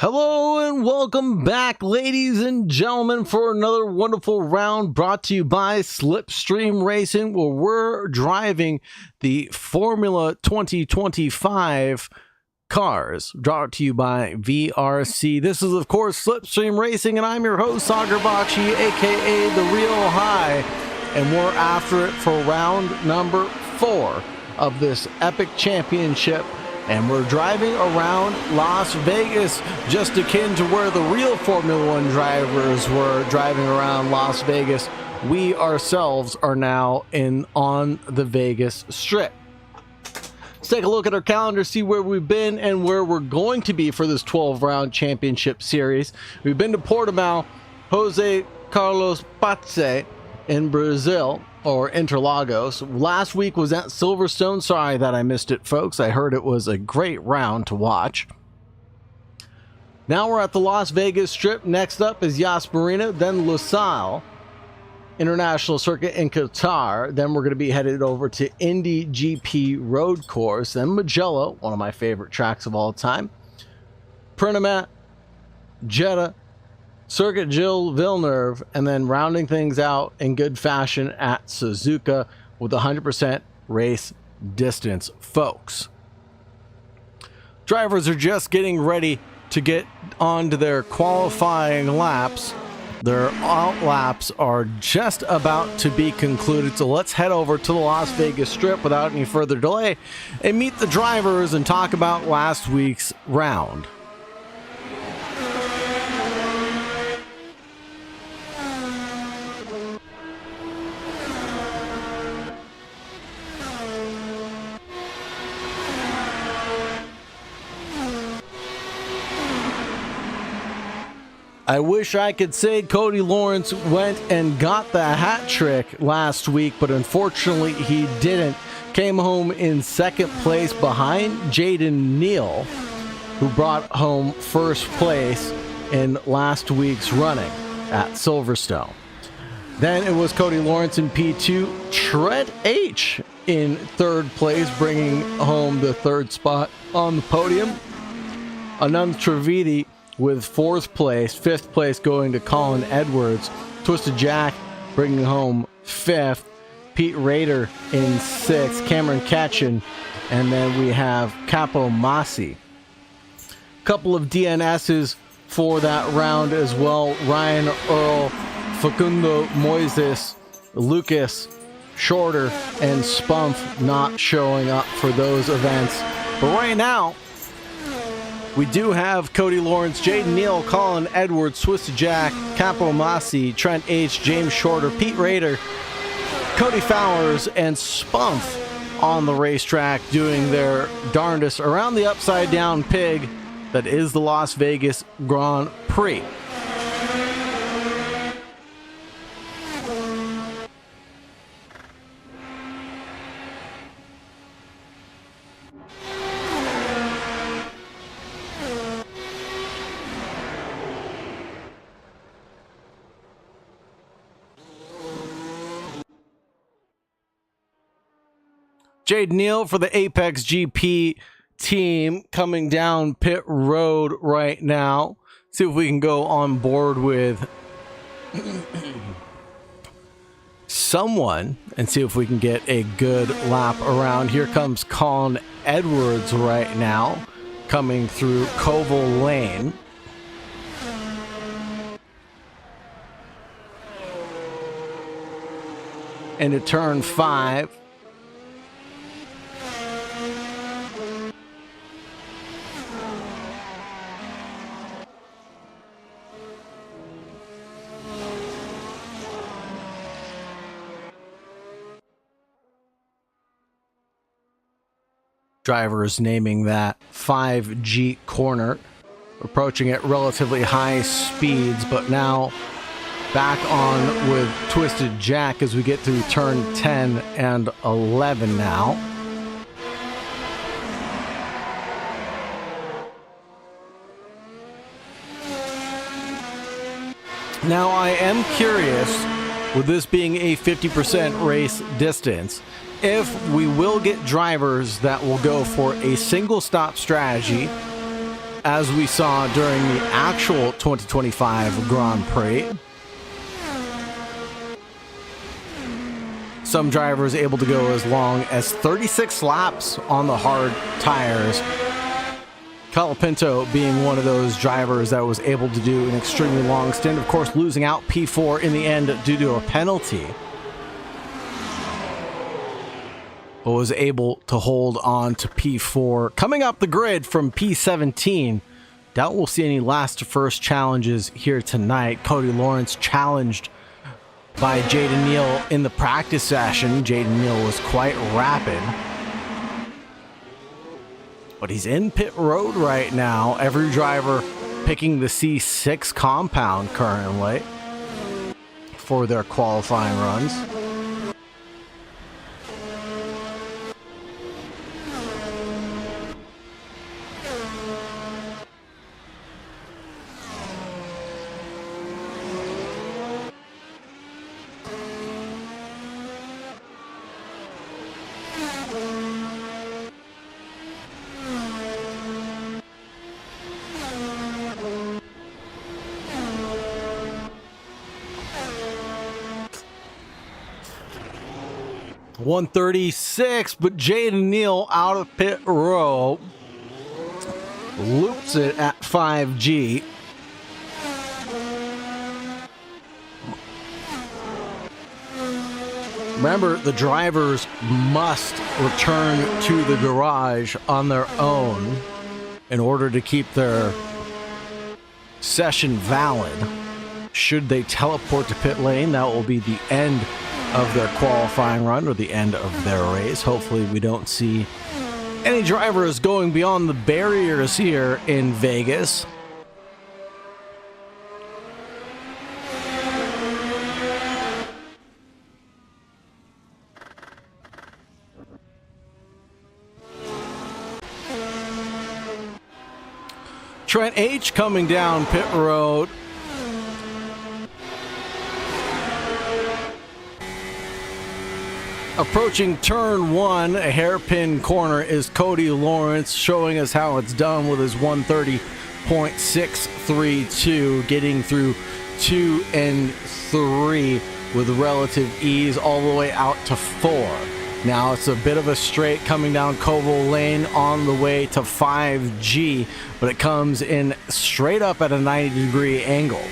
Hello and welcome back, ladies and gentlemen, for another wonderful round brought to you by Slipstream Racing, where we're driving the Formula 2025 cars, brought to you by VRC. This is, of course, Slipstream Racing, and I'm your host, Sagar Bakshi, aka The Real High, and we're after it for round number 4 of this epic championship. And we're driving around Las Vegas, just akin to where the real Formula One drivers were driving around Las Vegas. We ourselves are now on the Vegas Strip. Let's take a look at our calendar, see where we've been and where we're going to be for this 12-round championship series. We've been to Portimao, Jose Carlos Pace in Brazil, or Interlagos. Last week was at Silverstone. Sorry that I missed it, folks. I heard it was a great round to watch. Now we're at the Las Vegas Strip. Next up is Yas Marina, then Lusail International Circuit in Qatar. Then we're going to be headed over to Indy GP Road Course, then Mugello, one of my favorite tracks of all time, Primomet, Jeddah, Circuit Gilles Villeneuve, and then rounding things out in good fashion at Suzuka with 100% race distance, folks. Drivers are just getting ready to get onto their qualifying laps. Their out laps are just about to be concluded, so let's head over to the Las Vegas Strip without any further delay and meet the drivers and talk about last week's round. I wish I could say Cody Lawrence went and got the hat trick last week, but unfortunately he didn't. Came home in second place behind Jaden Neal, who brought home first place in last week's running at Silverstone. Then it was Cody Lawrence in P2, Trent H in third place, bringing home the third spot on the podium. Anand Trivedi with fourth place, fifth place going to Colin Edwards. Twisted Jack bringing home fifth. Pete Rader in sixth. Cameron Catchin. And then we have Capo Masi. Couple of DNSs for that round as well. Ryan Earl, Facundo Moises, Lucas Shorter, and Spump not showing up for those events. But right now, we do have Cody Lawrence, Jaden Neal, Colin Edwards, Twisted Jack, Capo Masi, Trent H, James Shorter, Pete Rader, Cody Fowers, and Spump on the racetrack doing their darndest around the upside down pig that is the Las Vegas Grand Prix. Jaden Neal for the Apex GP team coming down pit road right now. See if we can go on board with someone and see if we can get a good lap around. Here comes Colin Edwards right now, coming through Koval Lane. Into turn 5. Drivers naming that 5G corner, approaching at relatively high speeds, but now back on with Twisted Jack as we get through turn 10 and 11 now. Now I am curious, with this being a 50% race distance, if we will get drivers that will go for a single stop strategy as we saw during the actual 2025 Grand Prix. Some drivers able to go as long as 36 laps on the hard tires. Colapinto being one of those drivers that was able to do an extremely long stint, of course losing out P4 in the end due to a penalty, but was able to hold on to P4. Coming up the grid from P17, doubt we'll see any last to first challenges here tonight. Cody Lawrence challenged by Jaden Neal in the practice session. Jaden Neal was quite rapid, but he's in pit road right now. Every driver picking the C6 compound currently for their qualifying runs. .136, but Jaden Neal out of pit row loops it at 5G. Remember, the drivers must return to the garage on their own in order to keep their session valid. Should they teleport to pit lane, that will be the end of their qualifying run or the end of their race. Hopefully we don't see any drivers going beyond the barriers here in Vegas. Trent H coming down pit road. Approaching turn one, a hairpin corner, is Cody Lawrence showing us how it's done with his 130.632, getting through 2 and 3 with relative ease all the way out to 4. Now it's a bit of a straight coming down Koval Lane on the way to 5G, but it comes in straight up at a 90-degree angle.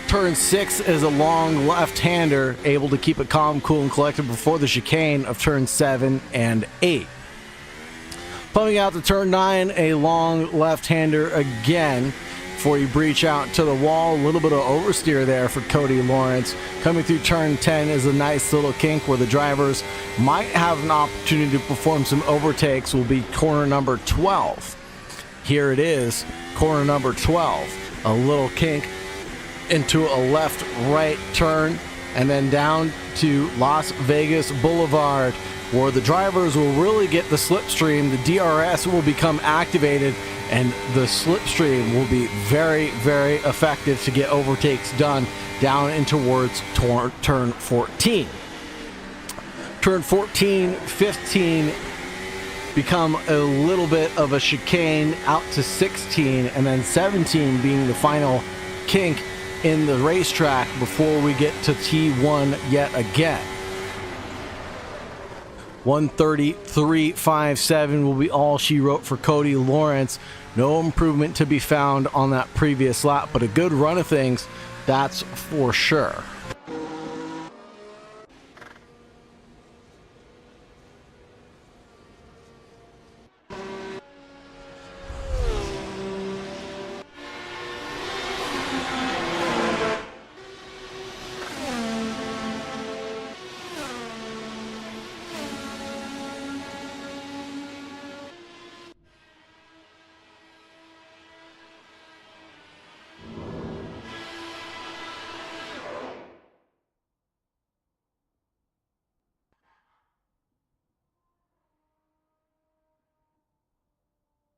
Turn 6 is a long left-hander, able to keep it calm, cool, and collected before the chicane of turn 7 and 8. Coming out to turn 9, a long left-hander again before you breach out to the wall. A little bit of oversteer there for Cody Lawrence. Coming through turn 10 is a nice little kink where the drivers might have an opportunity to perform some overtakes. Will be corner number 12. Here it is, corner number 12. A little kink into a left-right turn, and then down to Las Vegas Boulevard, where the drivers will really get the slipstream. The DRS will become activated, and the slipstream will be very, very effective to get overtakes done down in towards turn 14. Turn 14, 15 become a little bit of a chicane out to 16, and then 17 being the final kink in the racetrack before we get to T1 yet again. 133.57 will be all she wrote for Cody Lawrence. No improvement to be found on that previous lap, but a good run of things, that's for sure.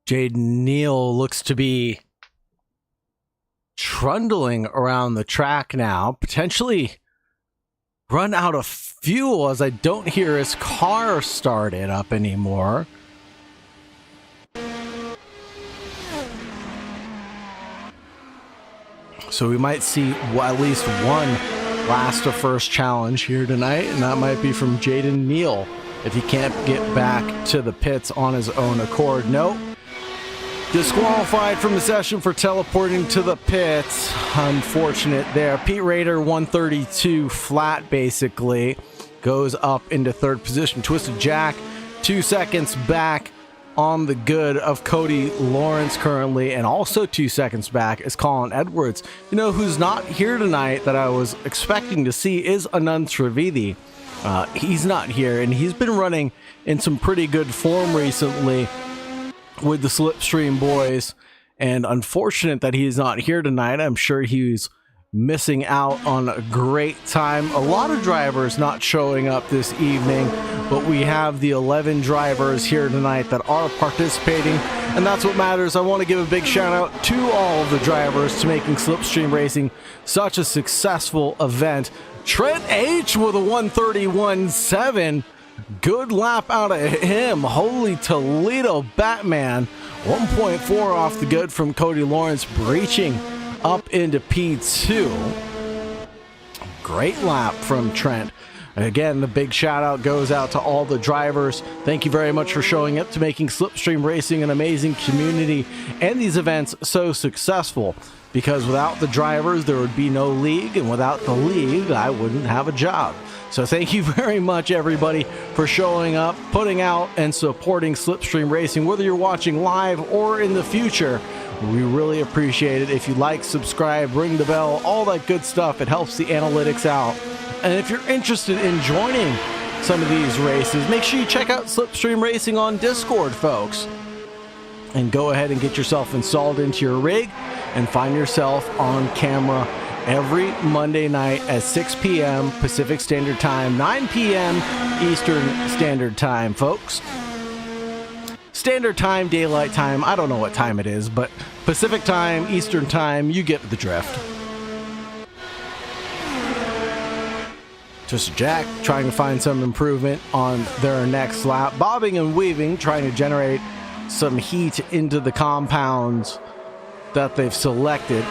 Jaden Neal looks to be trundling around the track now, potentially run out of fuel as I don't hear his car started up anymore. So we might see at least one last to first challenge here tonight, and that might be from Jaden Neal if he can't get back to the pits on his own accord. Nope. Disqualified from the session for teleporting to the pits. Unfortunate there. Pete Rader, 132 flat basically, goes up into third position. Twisted Jack, 2 seconds back on the good of Cody Lawrence currently, and also 2 seconds back is Colin Edwards. You know who's not here tonight that I was expecting to see is Anand Trivedi. He's not here, and he's been running in some pretty good form recently with the Slipstream boys, and unfortunate that he's not here tonight. I'm sure he's missing out on a great time. A lot of drivers not showing up this evening, but we have the 11 drivers here tonight that are participating, and that's what matters. I want to give a big shout out to all of the drivers to making Slipstream Racing such a successful event. Trent H with a 131.7. Good lap out of him. Holy Toledo Batman. 1.4 off the good from Cody Lawrence, breaching up into P2. Great lap from Trent. Again, the big shout out goes out to all the drivers. Thank you very much for showing up to making Slipstream Racing an amazing community and these events so successful. Because without the drivers, there would be no league, and without the league, I wouldn't have a job. So thank you very much, everybody, for showing up, putting out, and supporting Slipstream Racing, whether you're watching live or in the future. We really appreciate it. If you like, subscribe, ring the bell, all that good stuff. It helps the analytics out. And if you're interested in joining some of these races, make sure you check out Slipstream Racing on Discord, folks. And go ahead and get yourself installed into your rig and find yourself on camera every Monday night at 6 p.m. Pacific Standard Time, 9 p.m. Eastern Standard Time, folks. Standard Time, Daylight Time, I don't know what time it is, but Pacific Time, Eastern Time, you get the drift. Just Jack trying to find some improvement on their next lap. Bobbing and weaving, trying to generate some heat into the compounds that they've selected.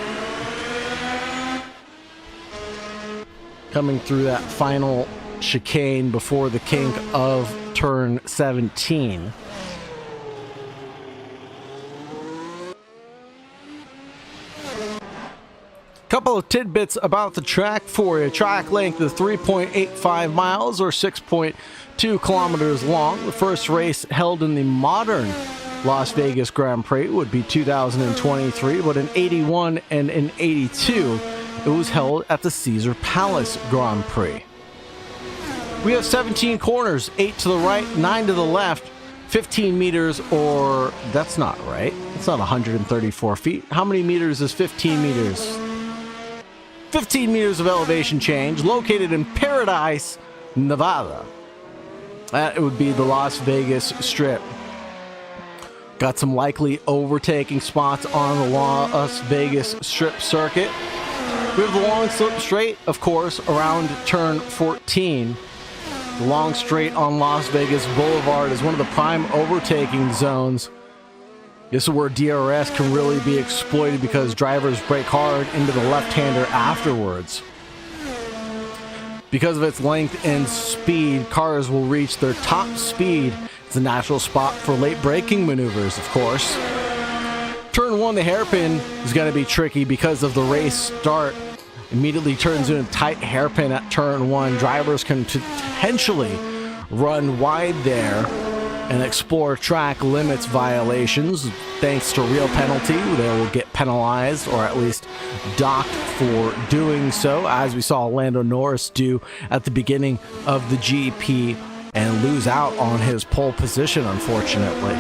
Coming through that final chicane before the kink of turn 17. Couple of tidbits about the track for you. Track length is 3.85 miles or 6.2 kilometers long. The first race held in the modern Las Vegas Grand Prix would be 2023, but in 81 and in 82, it was held at the Caesar Palace Grand Prix. We have 17 corners, 8 to the right, 9 to the left, 15 meters, or that's not right. It's not 134 feet. How many meters is 15 meters? 15 meters of elevation change, located in Paradise, Nevada. That would be the Las Vegas Strip. Got some likely overtaking spots on the Las Vegas Strip circuit. We have the long slip straight, of course, around turn 14. The long straight on Las Vegas Boulevard is one of the prime overtaking zones. This is where DRS can really be exploited because drivers brake hard into the left-hander afterwards. Because of its length and speed, cars will reach their top speed. It's a natural spot for late braking maneuvers, of course. Turn 1, the hairpin, is going to be tricky because of the race start. Immediately turns into a tight hairpin at turn 1. Drivers can potentially run wide there and explore track limits violations. Thanks to real penalty, they will get penalized or at least docked for doing so, as we saw Lando Norris do at the beginning of the GP and lose out on his pole position, unfortunately.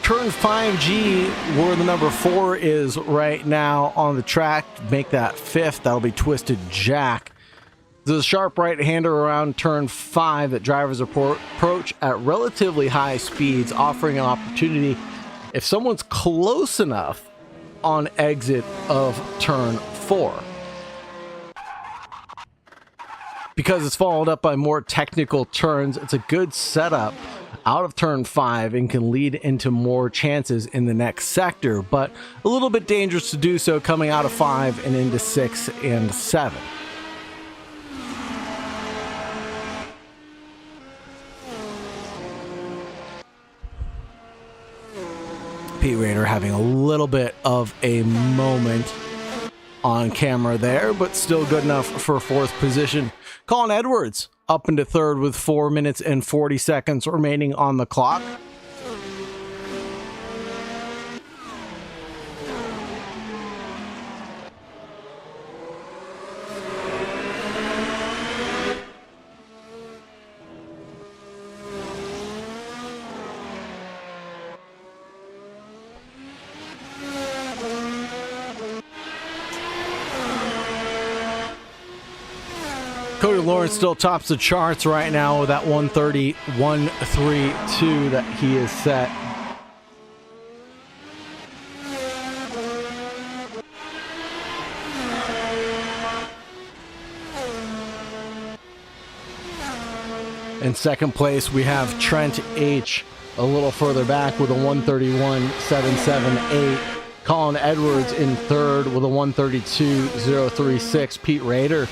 Turn 5G, where the number 4 is right now on the track, make that 5th. That'll be Twisted Jack. There's a sharp right-hander around turn 5 that drivers approach at relatively high speeds, offering an opportunity if someone's close enough on exit of turn 4. Because it's followed up by more technical turns, it's a good setup out of turn 5 and can lead into more chances in the next sector, but a little bit dangerous to do so coming out of 5 and into 6 and 7. Pete Raider having a little bit of a moment on camera there, but still good enough for 4th position. Colin Edwards up into 3rd with 4 minutes and 40 seconds remaining on the clock. Cody Lawrence still tops the charts right now with that 1:30.132 that he is set. In second place, we have Trent H. a little further back with a 1:31.778. Colin Edwards in third with a 1:32.036. Pete Raider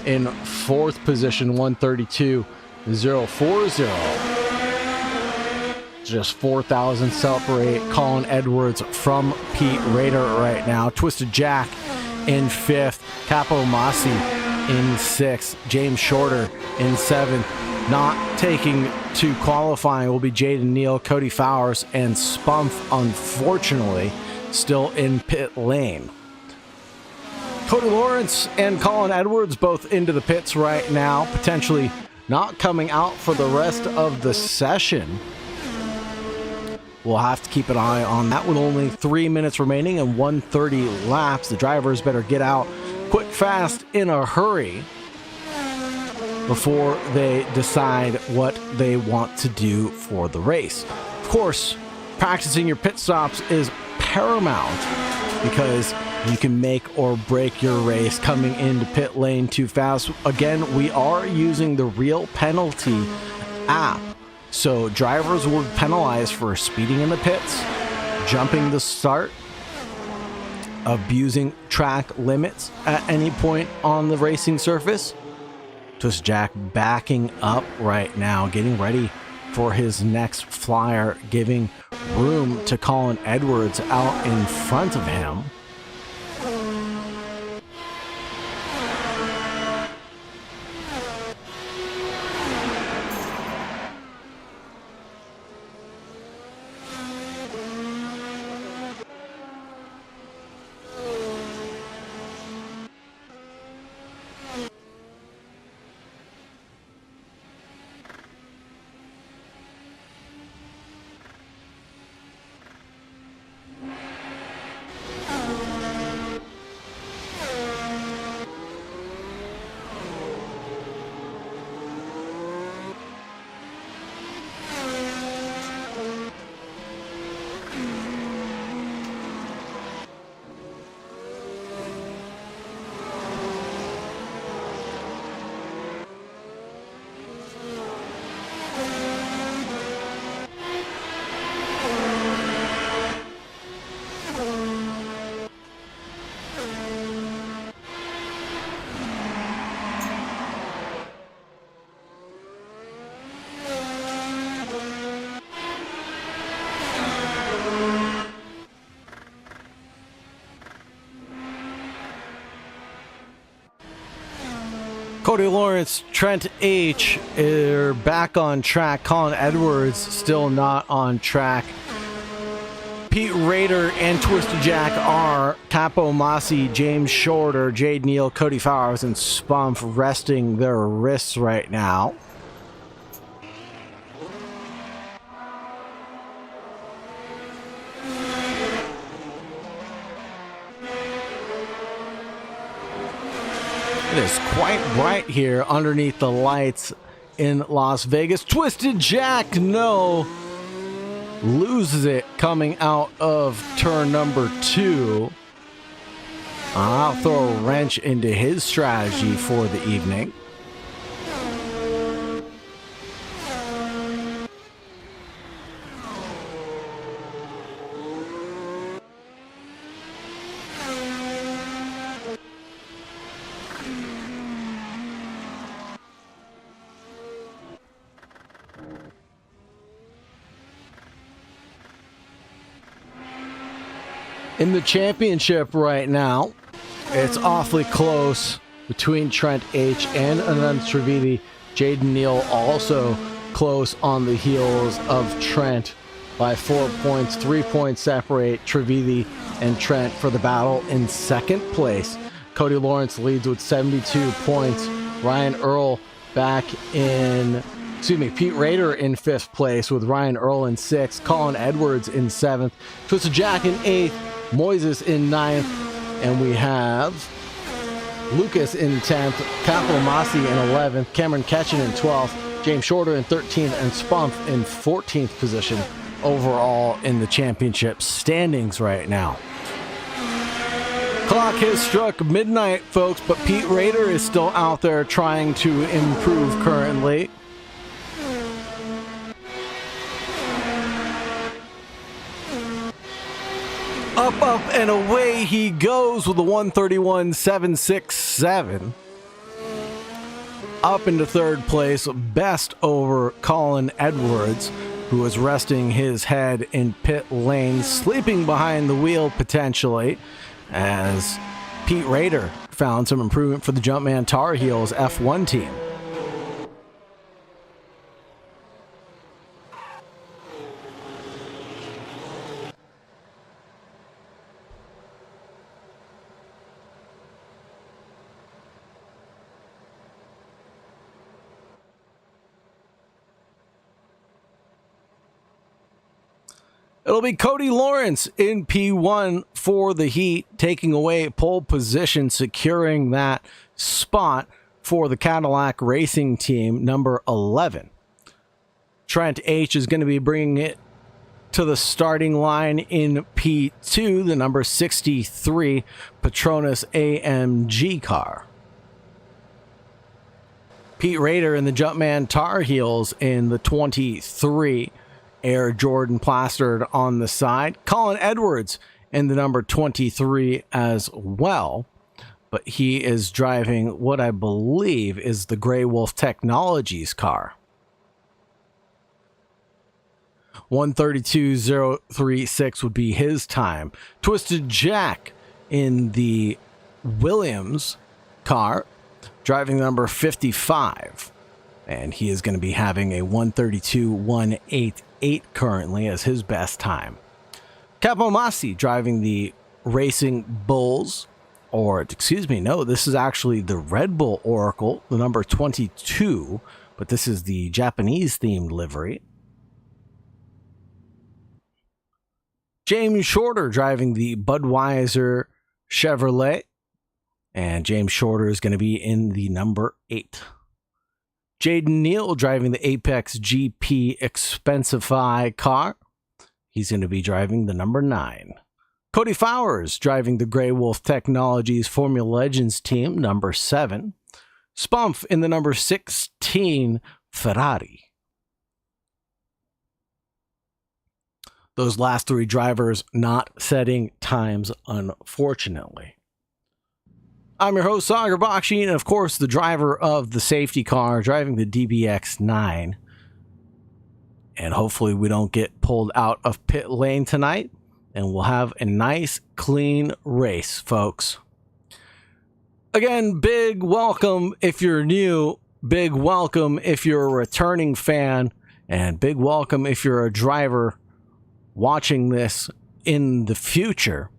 in 4th position, 1:32.040. Just 4,000 separate Colin Edwards from Pete Raider right now. Twisted Jack in 5th. Capo Masi in 6th. James Shorter in 7th. Not taking to qualifying will be Jaden Neal, Cody Fowers, and Spump, unfortunately, still in pit lane. Cody Lawrence and Colin Edwards both into the pits right now, potentially not coming out for the rest of the session. We'll have to keep an eye on that with only 3 minutes remaining and 130 laps. The drivers better get out quick, fast, in a hurry before they decide what they want to do for the race. Of course, practicing your pit stops is paramount because you can make or break your race coming into pit lane too fast. Again, we are using the Real Penalty app, so drivers will be penalized for speeding in the pits, jumping the start, abusing track limits at any point on the racing surface. Twist Jack backing up right now, getting ready for his next flyer, giving room to Colin Edwards out in front of him. Cody Lawrence, Trent H. are back on track. Colin Edwards still not on track. Pete Raider and Twisted Jack are. Capo Masi, James Shorter, Jade Neal, Cody Fowers, and Spump resting their wrists right now. It is quite bright here underneath the lights in Las Vegas. Twisted Jack, no, loses it coming out of turn number 2. I'll throw a wrench into his strategy for the evening. In the championship right now, it's awfully close between Trent H and Anand Trivedi. Jaden Neal also close on the heels of Trent by 4 points. 3 points separate Trivedi and Trent for the battle in second place. Cody Lawrence leads with 72 points. Ryan Earl Pete Rader in fifth place with Ryan Earl in sixth. Colin Edwards in seventh. Twisted Jack in eighth. Moises in ninth. And we have Lucas in 10th. Capital Masi in 11th. Cameron Ketchen in 12th. James Shorter in 13th. And Spump in 14th position overall in the championship standings right now. Clock has struck midnight, folks, but Pete Rader is still out there trying to improve currently. Up, and away he goes with a 131.767. Up into third place, best over Colin Edwards, who is resting his head in pit lane, sleeping behind the wheel potentially, as Pete Rader found some improvement for the Jumpman Tar Heels F1 team. It'll be Cody Lawrence in P1 for the Heat, taking away pole position, securing that spot for the Cadillac Racing Team, number 11. Trent H is going to be bringing it to the starting line in P2, the number 63 Petronas AMG car. Pete Rader in the Jumpman Tar Heels in the 23 Air Jordan plastered on the side. Colin Edwards in the number 23 as well. But he is driving what I believe is the Grey Wolf Technologies car. 132.036 would be his time. Twisted Jack in the Williams car, driving number 55. And he is going to be having a 132.188 currently as his best time. Capo Masi driving the Racing Bulls, this is actually the Red Bull Oracle, the number 22, but this is the Japanese themed livery. James Shorter driving the Budweiser Chevrolet, and James Shorter is going to be in the number 8. Jaden Neal driving the Apex GP Expensify car. He's going to be driving the number 9. Cody Fowers driving the Grey Wolf Technologies Formula Legends team, number 7. Spump in the number 16 Ferrari. Those last 3 drivers not setting times, unfortunately. I'm your host, Sagar Bakshi, and of course, the driver of the safety car, driving the DBX9. And hopefully we don't get pulled out of pit lane tonight, and we'll have a nice, clean race, folks. Again, big welcome if you're new, big welcome if you're a returning fan, and big welcome if you're a driver watching this in the future.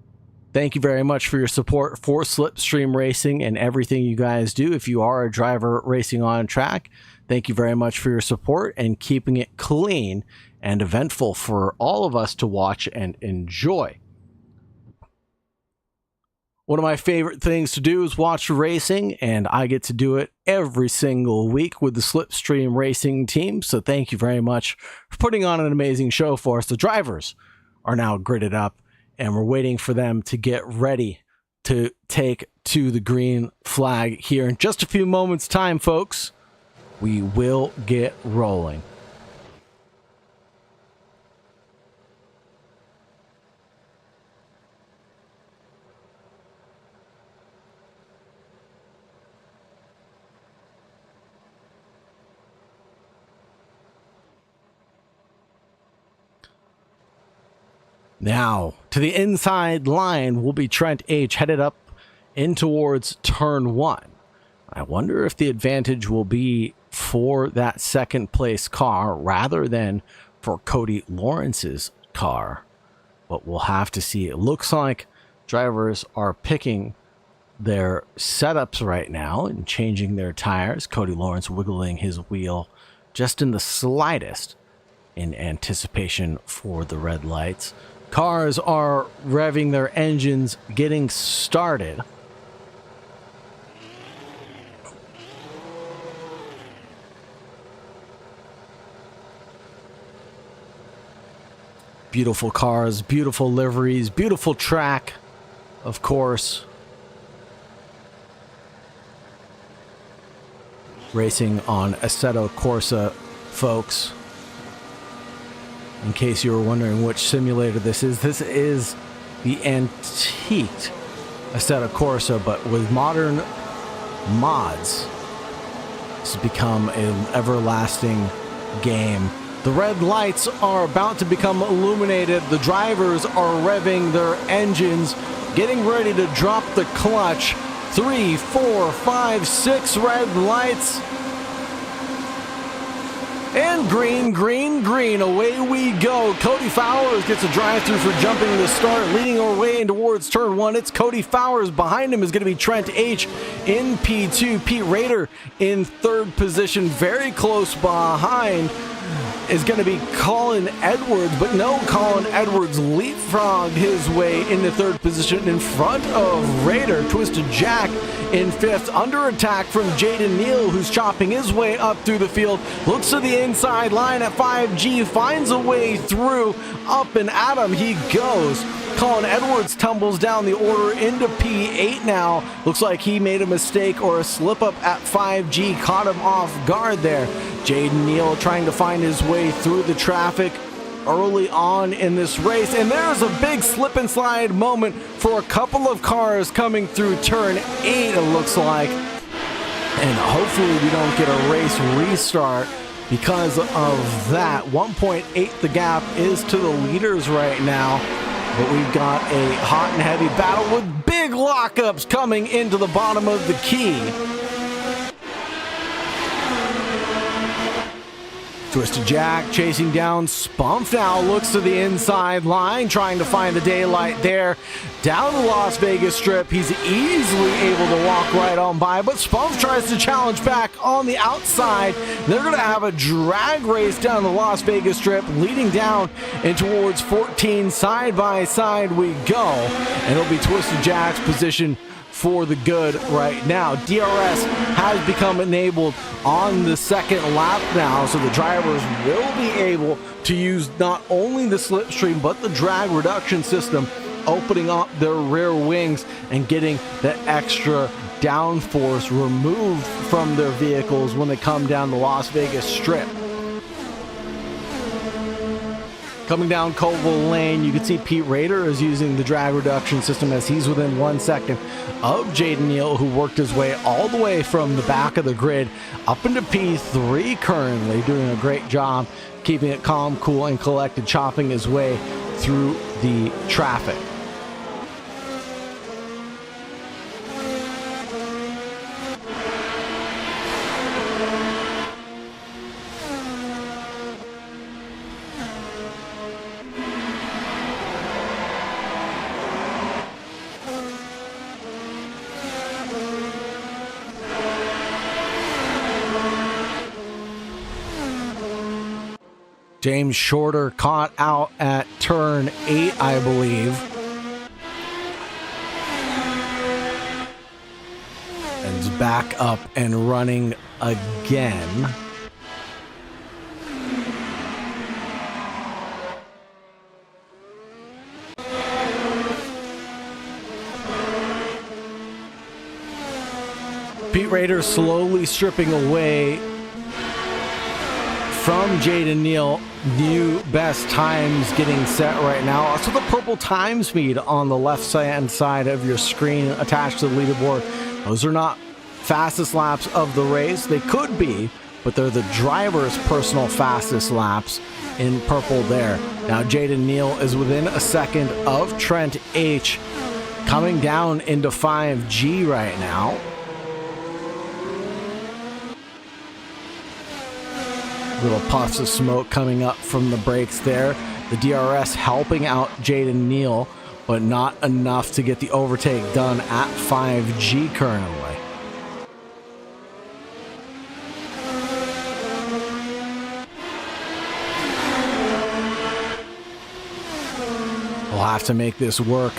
Thank you very much for your support for Slipstream Racing and everything you guys do. If you are a driver racing on track, thank you very much for your support and keeping it clean and eventful for all of us to watch and enjoy. One of my favorite things to do is watch racing, and I get to do it every single week with the Slipstream Racing team. So thank you very much for putting on an amazing show for us. The drivers are now gridded up, and we're waiting for them to get ready to take to the green flag here in just a few moments' time, folks. We will get rolling. Now, to the inside line will be Trent H. headed up in towards turn 1. I wonder if the advantage will be for that second place car rather than for Cody Lawrence's car. But we'll have to see. It looks like drivers are picking their setups right now and changing their tires. Cody Lawrence wiggling his wheel just in the slightest in anticipation for the red lights. Cars are revving their engines, getting started. Beautiful cars, beautiful liveries, beautiful track, of course. Racing on Assetto Corsa, folks. In case you were wondering which simulator this is the antiqued Assetto Corsa, but with modern mods. This has become an everlasting game. The red lights are about to become illuminated. The drivers are revving their engines, getting ready to drop the clutch. 3, 4, 5, 6 red lights. And green, green, green. Away we go. Cody Fowers gets a drive-through for jumping the start, leading our way in towards turn 1. It's Cody Fowers. Behind him is going to be Trent H. in P2. Pete Rader in third position. Very close behind is going to be Colin Edwards, but no, Colin Edwards leapfrogged his way into third position in front of Raider. Twisted Jack in fifth, under attack from Jaden Neal, who's chopping his way up through the field. Looks to the inside line at 5G, finds a way through, up and at him he goes. Colin Edwards tumbles down the order into P8 now. Looks like he made a mistake or a slip up at 5G, caught him off guard there. Jaden Neal trying to find his way through the traffic early on in this race, and there's a big slip and slide moment for a couple of cars coming through turn 8, it looks like. And hopefully we don't get a race restart because of that. 1.8 the gap is to the leaders right now. But we've got a hot and heavy battle with big lockups coming into the bottom of the key. Twisted Jack chasing down Spump now, looks to the inside line, trying to find the daylight there. Down the Las Vegas Strip, he's easily able to walk right on by, but Spump tries to challenge back on the outside. They're going to have a drag race down the Las Vegas Strip, leading down and towards 14. Side by side we go, and it'll be Twisted Jack's position for the good right now. DRS has become enabled on the second lap now, so the drivers will be able to use not only the slipstream but the drag reduction system, opening up their rear wings and getting the extra downforce removed from their vehicles when they come down the Las Vegas Strip. Coming down Colville Lane, you can see Pete Rader is using the drag reduction system as he's within 1 second of Jaden Neal, who worked his way all the way from the back of the grid up into P3 currently, doing a great job keeping it calm, cool, and collected, chopping his way through the traffic. James Shorter caught out at turn 8, I believe. And is back up and running again. Pete Rader slowly stripping away from Jaden Neal. New best times getting set right now. Also the purple times feed on the left hand side of your screen attached to the leaderboard. Those are not fastest laps of the race. They could be, but they're the driver's personal fastest laps in purple there. Now Jaden Neal is within a second of Trent H, coming down into 5G right now. Little puffs of smoke coming up from the brakes there. The DRS helping out Jaden Neal, but not enough to get the overtake done at 5G currently. We'll have to make this work.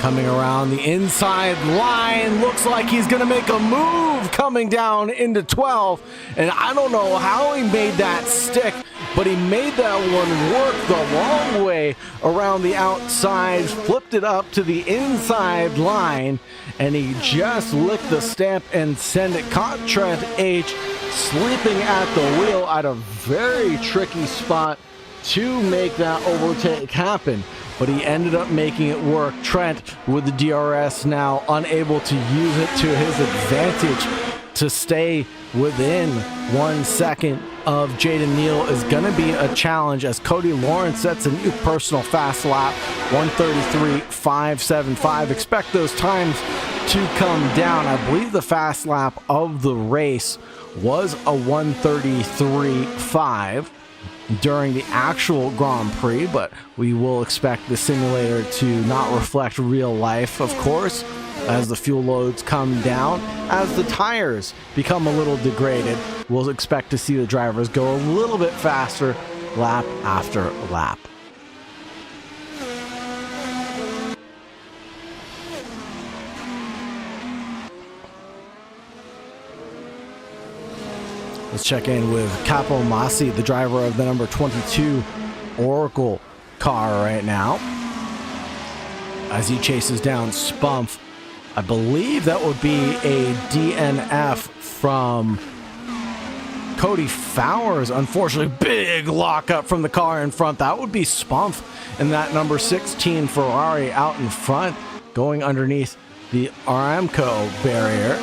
Coming around the inside line, looks like he's gonna make a move coming down into 12, and I don't know how he made that stick, but he made that one work the long way around the outside, flipped it up to the inside line, and he just licked the stamp and sent it. Caught Trent H sleeping at the wheel at a very tricky spot to make that overtake happen, but he ended up making it work. Trent with the DRS now unable to use it to his advantage to stay within 1 second of Jaden Neal is going to be a challenge as Cody Lawrence sets a new personal fast lap, 1:33.575. Expect those times to come down. I believe the fast lap of the race was a 1:33.5 during the actual Grand Prix, but we will expect the simulator to not reflect real life, of course, as the fuel loads come down. As the tires become a little degraded, we'll expect to see the drivers go a little bit faster lap after lap. Let's check in with Capo Masi, the driver of the number 22 Oracle car right now, as he chases down Spump. I believe that would be a DNF from Cody Fowers. Unfortunately, big lockup from the car in front. That would be Spump and that number 16 Ferrari out in front, going underneath the Aramco barrier,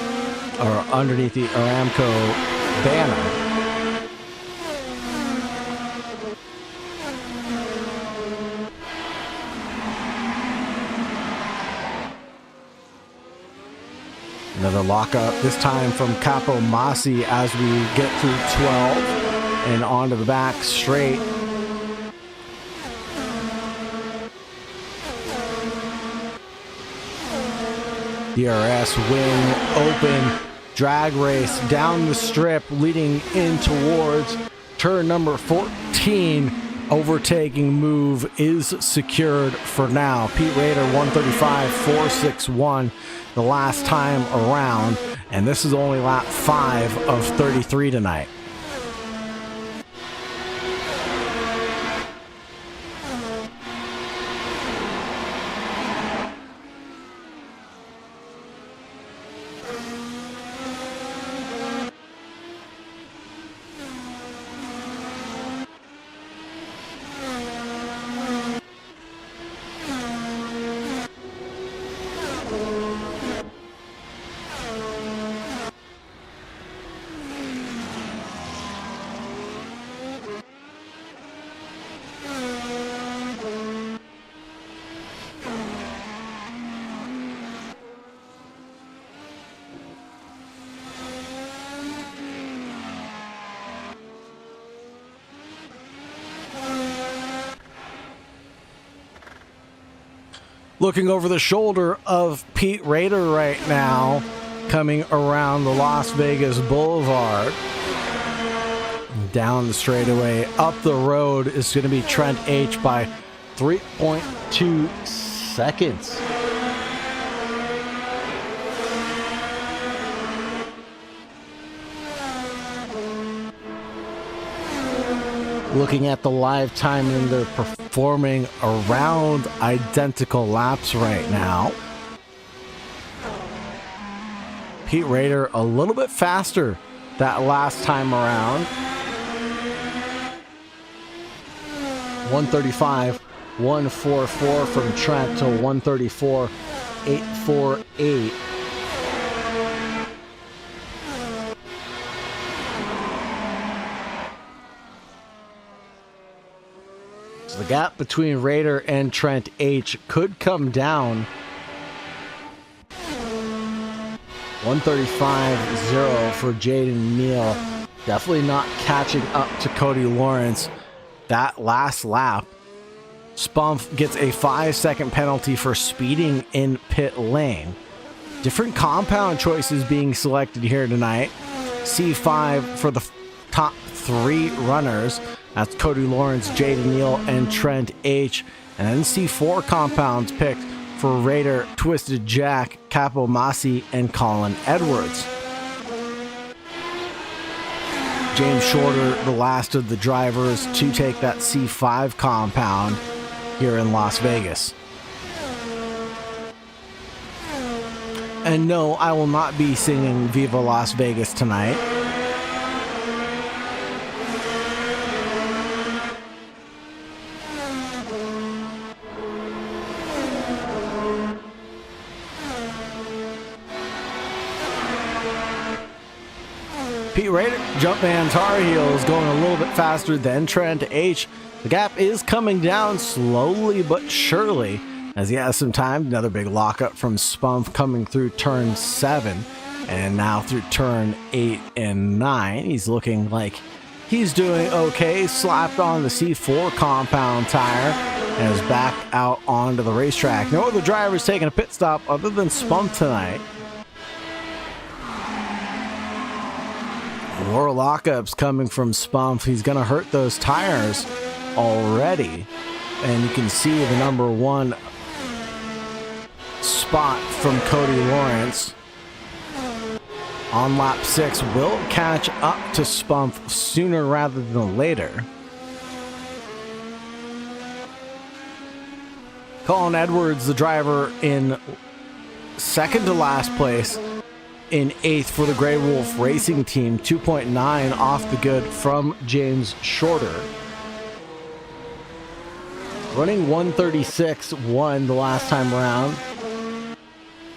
or underneath the Aramco banner. Another lockup, this time from Capo Masi as we get through 12 and onto the back straight. DRS wing open. Drag race down the strip leading in towards turn number 14. Overtaking move is secured for now. Pete Rader 1:35.461 the last time around, and this is only lap 5 of 33 tonight. Looking over the shoulder of Pete Rader right now, coming around the Las Vegas Boulevard. Down the straightaway, up the road is going to be Trent H by 3.2 seconds. Looking at the live time, and they're performing around identical laps right now. Pete Rader a little bit faster that last time around. 1:35.144 from Trent to 1:34.848. So the gap between Raider and Trent H could come down. 135.0 for Jaden Neal. Definitely not catching up to Cody Lawrence. That last lap, Spump gets a 5-second penalty for speeding in pit lane. Different compound choices being selected here tonight. C5 for the top 3 runners. That's Cody Lawrence, Jaden Neal, and Trent H. And then C4 compounds picked for Raider, Twisted Jack, Capo Masi, and Colin Edwards. James Shorter, the last of the drivers to take that C5 compound here in Las Vegas. And no, I will not be singing Viva Las Vegas tonight. Pete Raider, Jumpman Tar Heels going a little bit faster than Trent H. The gap is coming down slowly but surely as he has some time. Another big lockup from Spump coming through turn 7 and now through turn 8 and 9. He's looking like he's doing okay. Slapped on the C4 compound tire and is back out onto the racetrack. No other drivers taking a pit stop other than Spump tonight. More lockups coming from Spump. He's going to hurt those tires already. And you can see the number 1 spot from Cody Lawrence on lap 6 will catch up to Spump sooner rather than later. Colin Edwards, the driver, in second to last place. In 8th for the Grey Wolf Racing Team, 2.9 off the good from James Shorter. Running 136.1 the last time around,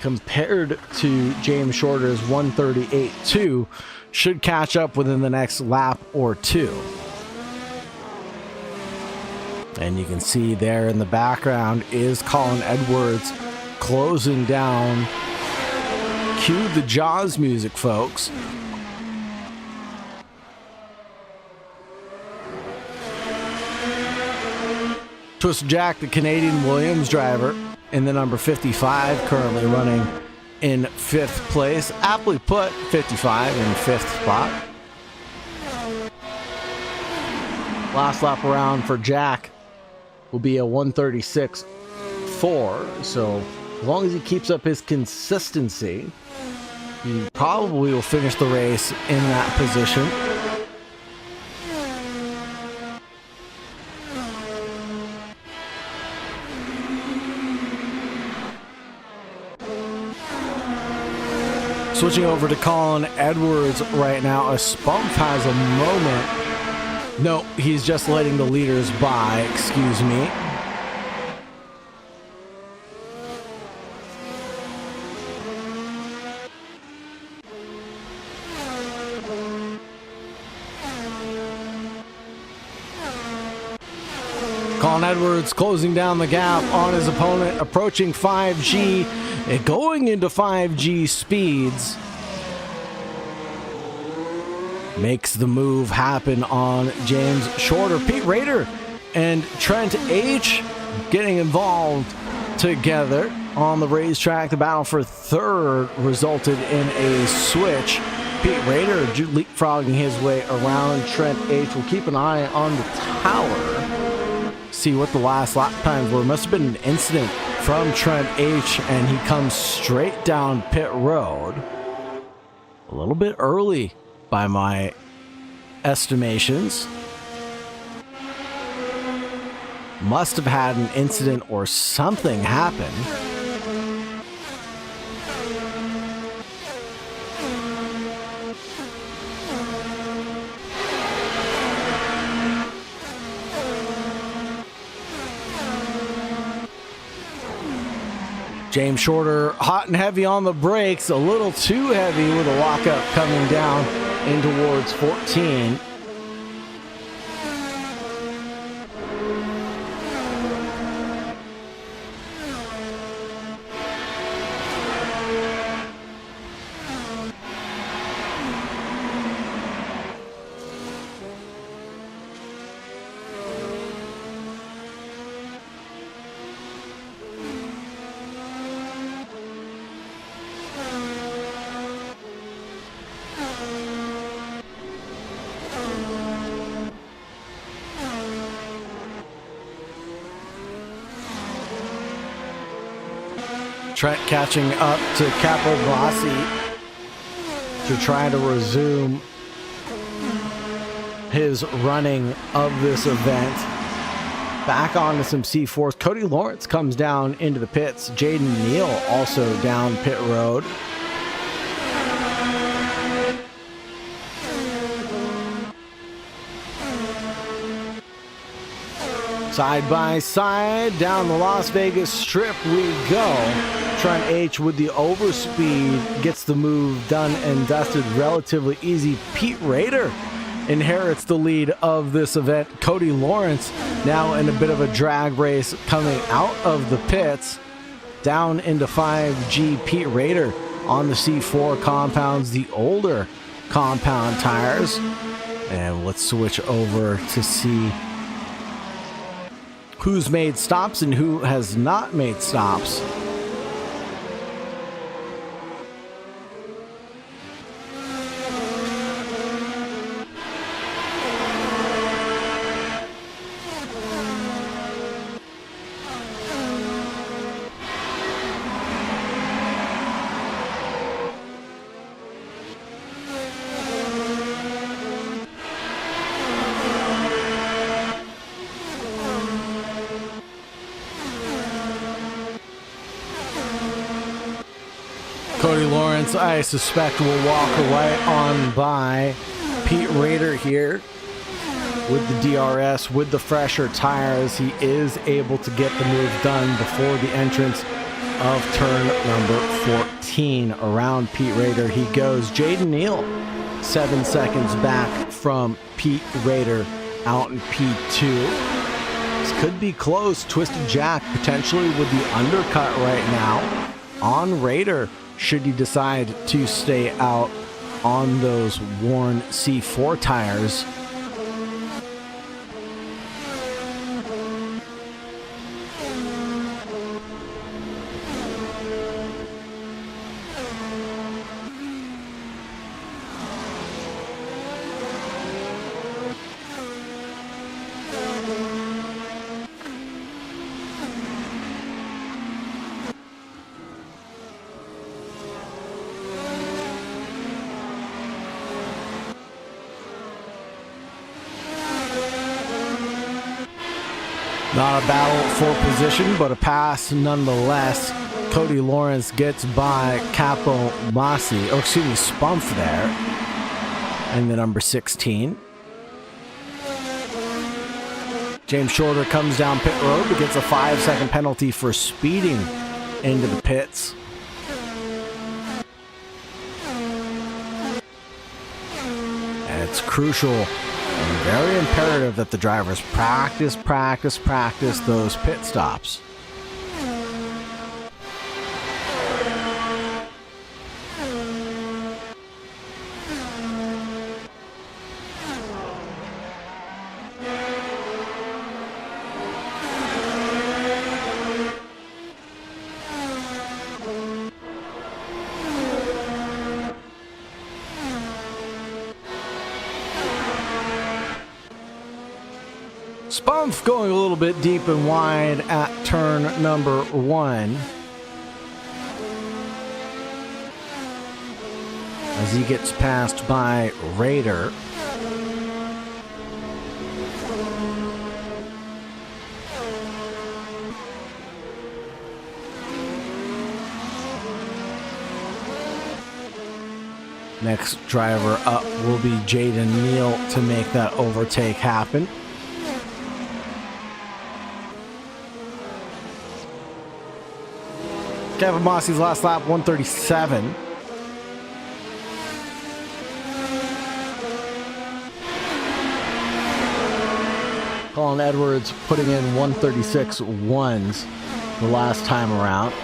compared to James Shorter's 138.2, should catch up within the next lap or 2. And you can see there in the background is Colin Edwards closing down. Cue the Jaws music, folks. Twisted Jack, the Canadian Williams driver, in the number 55, currently running in 5th place. Aptly put, 55 in 5th spot. Last lap around for Jack will be a 136.4, so as long as he keeps up his consistency, he probably will finish the race in that position. Switching over to Colin Edwards right now, as Spump has a moment. No, he's just letting the leaders by, excuse me. Colin Edwards closing down the gap on his opponent, approaching 5G and going into 5G speeds. Makes the move happen on James Shorter. Pete Raider and Trent H getting involved together on the racetrack. The battle for 3rd resulted in a switch. Pete Raider leapfrogging his way around Trent H. We'll keep an eye on the tower. See what the last lap times were. Must have been an incident from Trent H, and he comes straight down pit road. A little bit early by my estimations. Must have had an incident or something happen. James Shorter hot and heavy on the brakes, a little too heavy with a lockup coming down in towards 14. Trent catching up to Capoblassi to try to resume his running of this event. Back onto some C4s. Cody Lawrence comes down into the pits. Jaden Neal also down pit road. Side by side down the Las Vegas Strip we go. Trent H with the overspeed gets the move done and dusted relatively easy. Pete Rader inherits the lead of this event. Cody Lawrence now in a bit of a drag race coming out of the pits down into 5G. Pete Rader on the C4 compounds, the older compound tires. And let's switch over to see who's made stops and who has not made stops. Cody Lawrence, I suspect, will walk right on by Pete Rader here with the DRS, with the fresher tires. He is able to get the move done before the entrance of turn number 14. Around Pete Rader he goes. Jaden Neal, 7 seconds back from Pete Rader out in P2. This could be close. Twisted Jack potentially with the undercut right now on Rader, should he decide to stay out on those worn C4 tires. Not a battle for position, but a pass nonetheless. Cody Lawrence gets by Capo Masi, or excuse me, Spunff there, and the number 16. James Shorter comes down pit road, but gets a 5-second penalty for speeding into the pits. And it's crucial and very imperative that the drivers practice those pit stops. Spunff going a little bit deep and wide at turn number 1 as he gets passed by Rader. Next driver up will be Jaden Neal to make that overtake happen. Kevin Mossey's last lap, 137. Colin Edwards putting in 136.1s the last time around.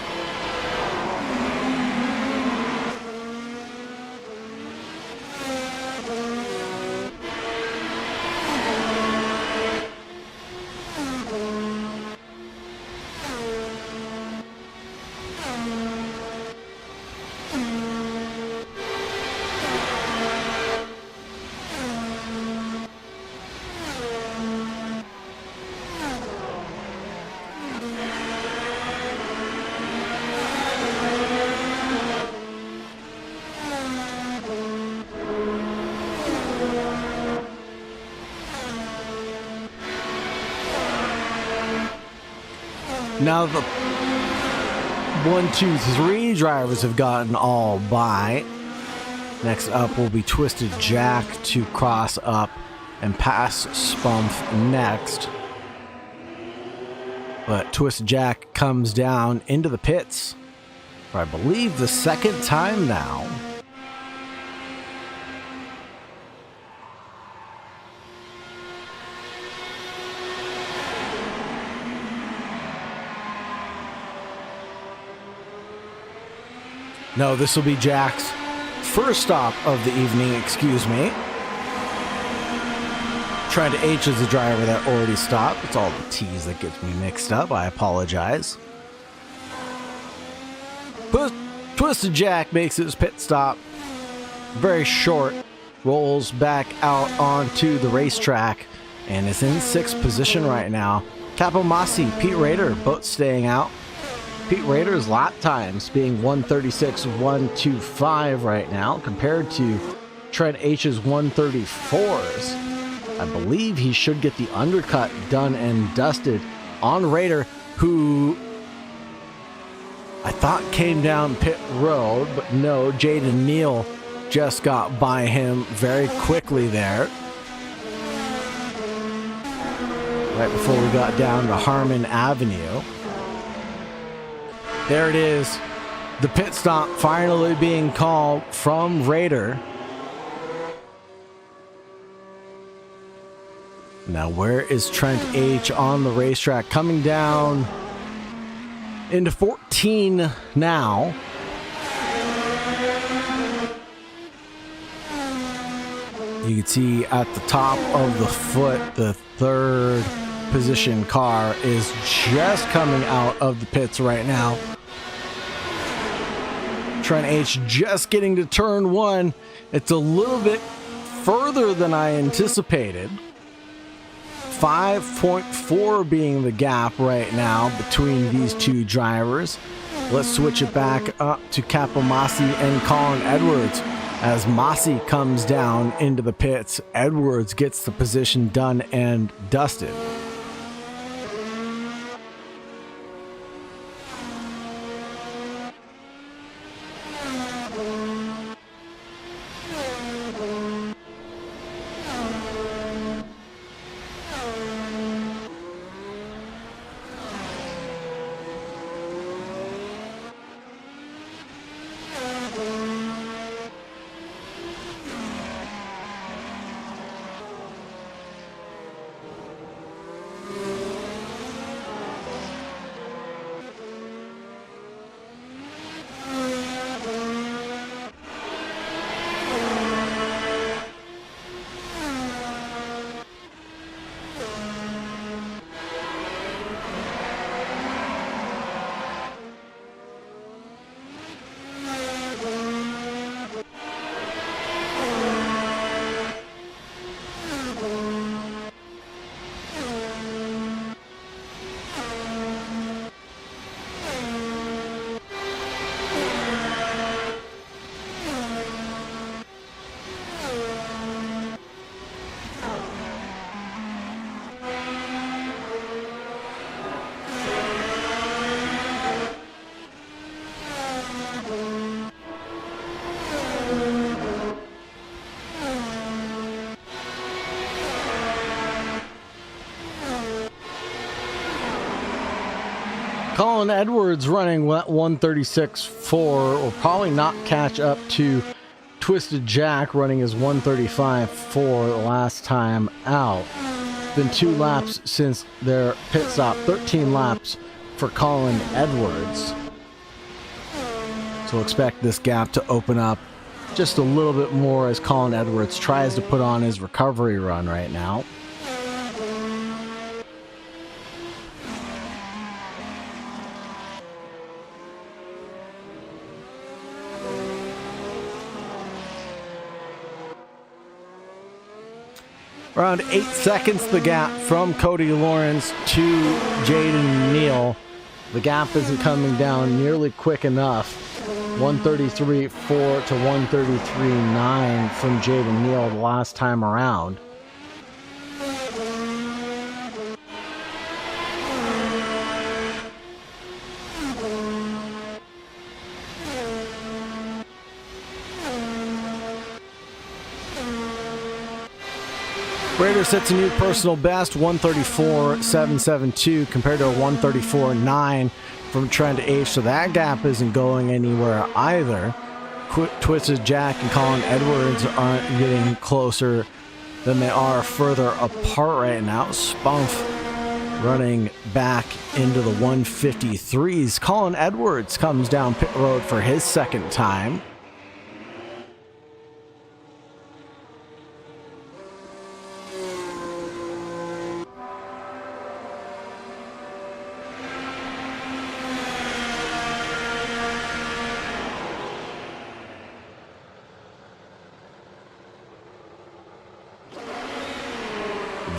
Now the 1, 2, 3 drivers have gotten all by. Next up will be Twisted Jack to cross up and pass Spump next. But Twisted Jack comes down into the pits for, I believe, the second time now. No, this will be Jack's first stop of the evening, excuse me. Trying to H is the driver that already stopped. It's all the T's that gets me mixed up. I apologize. But Twisted Jack makes his pit stop. Very short. Rolls back out onto the racetrack and is in 6th position right now. Capo Masi, Pete Rader, both staying out. Pete Rader's lap times being 136.125 right now compared to Trent H's 134s. I believe he should get the undercut done and dusted on Rader, who I thought came down pit road, but no, Jaden Neal just got by him very quickly there. Right before we got down to Harmon Avenue. There it is. The pit stop finally being called from Rader. Now, where is Trent H on the racetrack? Coming down into 14 now. You can see at the top of the foot, the 3rd position car is just coming out of the pits right now. Trent H just getting to turn 1. It's a little bit further than I anticipated. 5.4 being the gap right now between these two drivers. Let's switch it back up to Capo Masi and Colin Edwards. As Masi comes down into the pits, Edwards gets the position done and dusted. Colin Edwards running 136.4 will probably not catch up to Twisted Jack running his 135.4 the last time out. Been 2 laps since their pit stop, 13 laps for Colin Edwards. So expect this gap to open up just a little bit more as Colin Edwards tries to put on his recovery run right now. Around 8 seconds the gap from Cody Lawrence to Jaden Neal. The gap isn't coming down nearly quick enough. 133.4 to 133.9 from Jaden Neal the last time around. Raider sets a new personal best, 134.772 compared to a 134.9 from Trent H. So that gap isn't going anywhere either. Twisted Jack and Colin Edwards aren't getting closer than they are further apart right now. Spunf running back into the 153s. Colin Edwards comes down pit road for his second time.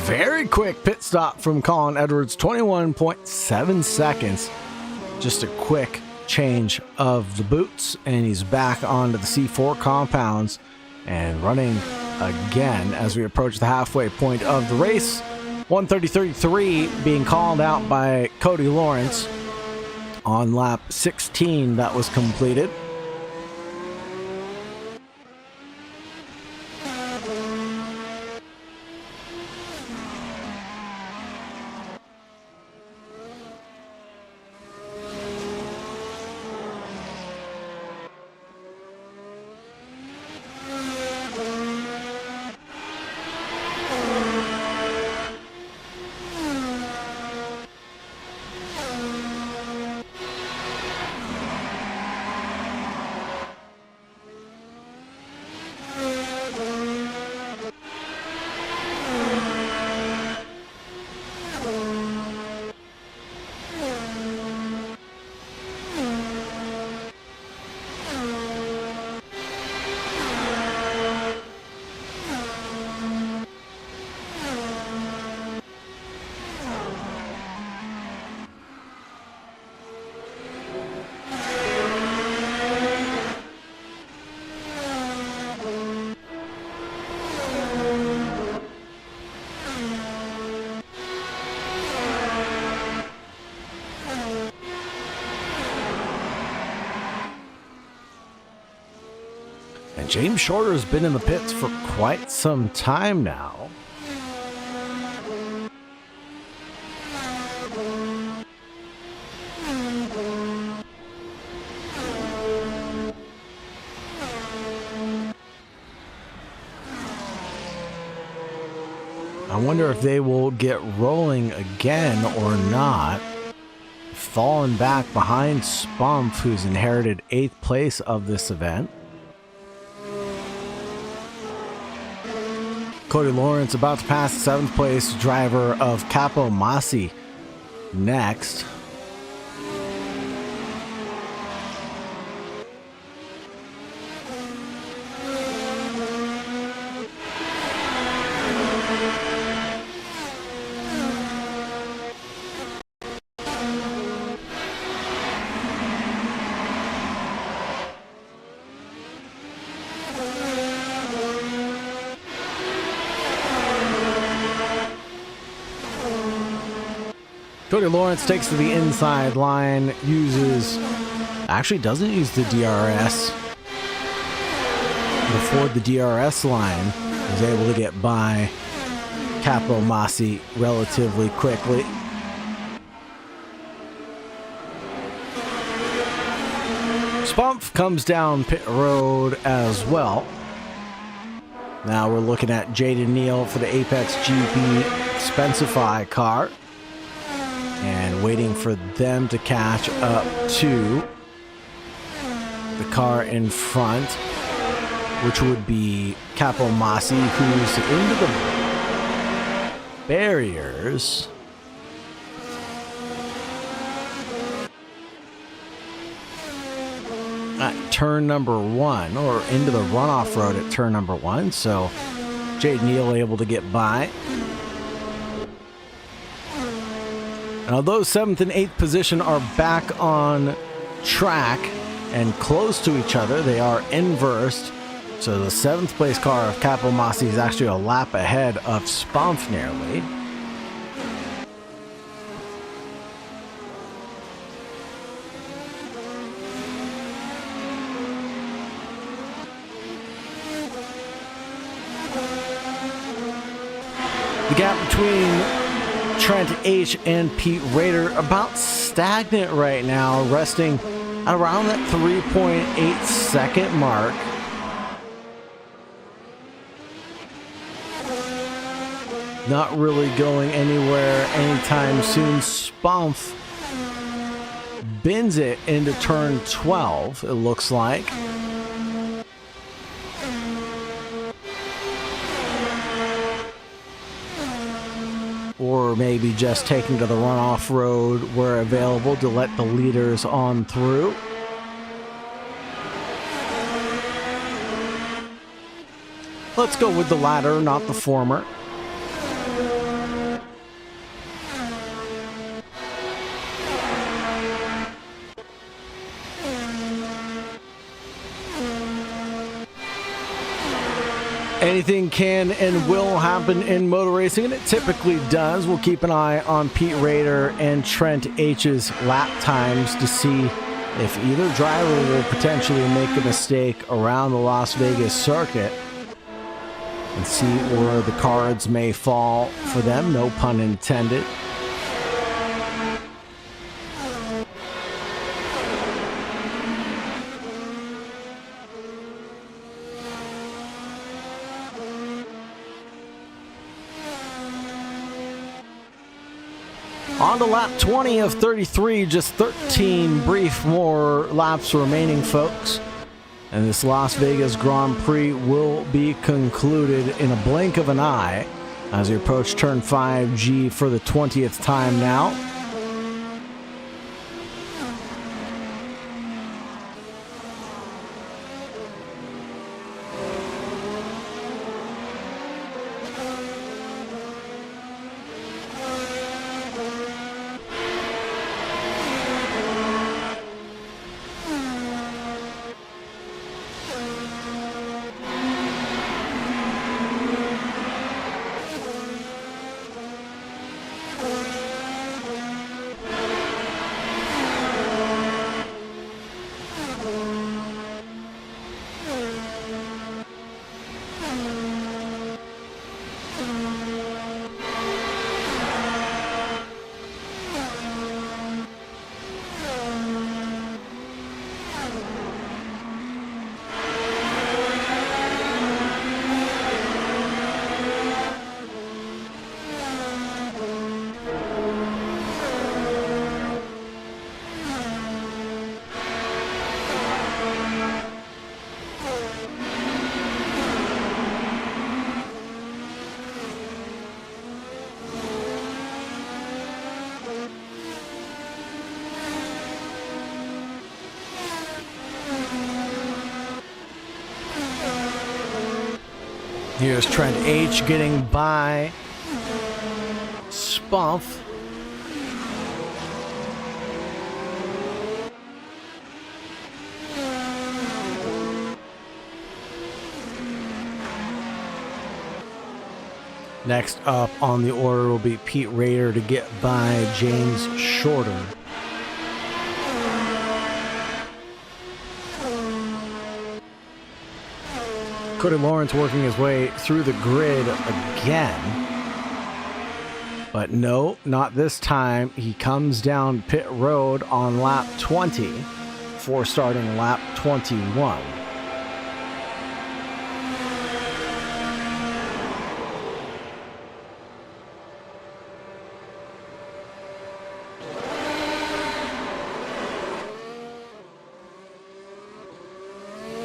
Very quick pit stop from Colin Edwards, 21.7 seconds. Just a quick change of the boots, and he's back onto the C4 compounds and running again as we approach the halfway point of the race. 1:30.33 being called out by Cody Lawrence on lap 16 that was completed. And James Shorter has been in the pits for quite some time now. I wonder if they will get rolling again or not. Fallen back behind Spunf, who's inherited 8th place of this event. Cody Lawrence about to pass the 7th place driver of Capo Masi next. Cody Lawrence takes to the inside line, actually doesn't use the DRS. Before the DRS line, is able to get by Capo Masi relatively quickly. Spunf comes down pit road as well. Now we're looking at Jaden Neal for the Apex GP Expensify car. And waiting for them to catch up to the car in front, which would be Capo Masi, who's into the barriers. At turn number 1, or into the runoff road at turn number 1. So Jaden Neal able to get by. And although 7th and 8th position are back on track and close to each other, they are inversed. So the 7th place car of Capo Masi is actually a lap ahead of Spunf nearly. gap between Trent H and Pete Rader about stagnant right now, resting at around that 3.8 second mark. Not really going anywhere anytime soon. Spumf bins it into turn 12, it looks like. Or maybe just taking to the runoff road where available to let the leaders on through. Let's go with the latter, not the former. Anything can and will happen in motor racing, and it typically does. We'll keep an eye on Pete Rader and Trent H's lap times to see if either driver will potentially make a mistake around the Las Vegas circuit and see where the cards may fall for them, no pun intended. On to lap 20 of 33, just 13 brief more laps remaining, folks. And this Las Vegas Grand Prix will be concluded in a blink of an eye as we approach turn 5G for the 20th time now. Here's Trent H getting by Spumf. Next up on the order will be Pete Rader to get by James Shorter. Cody Lawrence working his way through the grid again. But no, not this time. He comes down pit road on lap 20 before starting lap 21.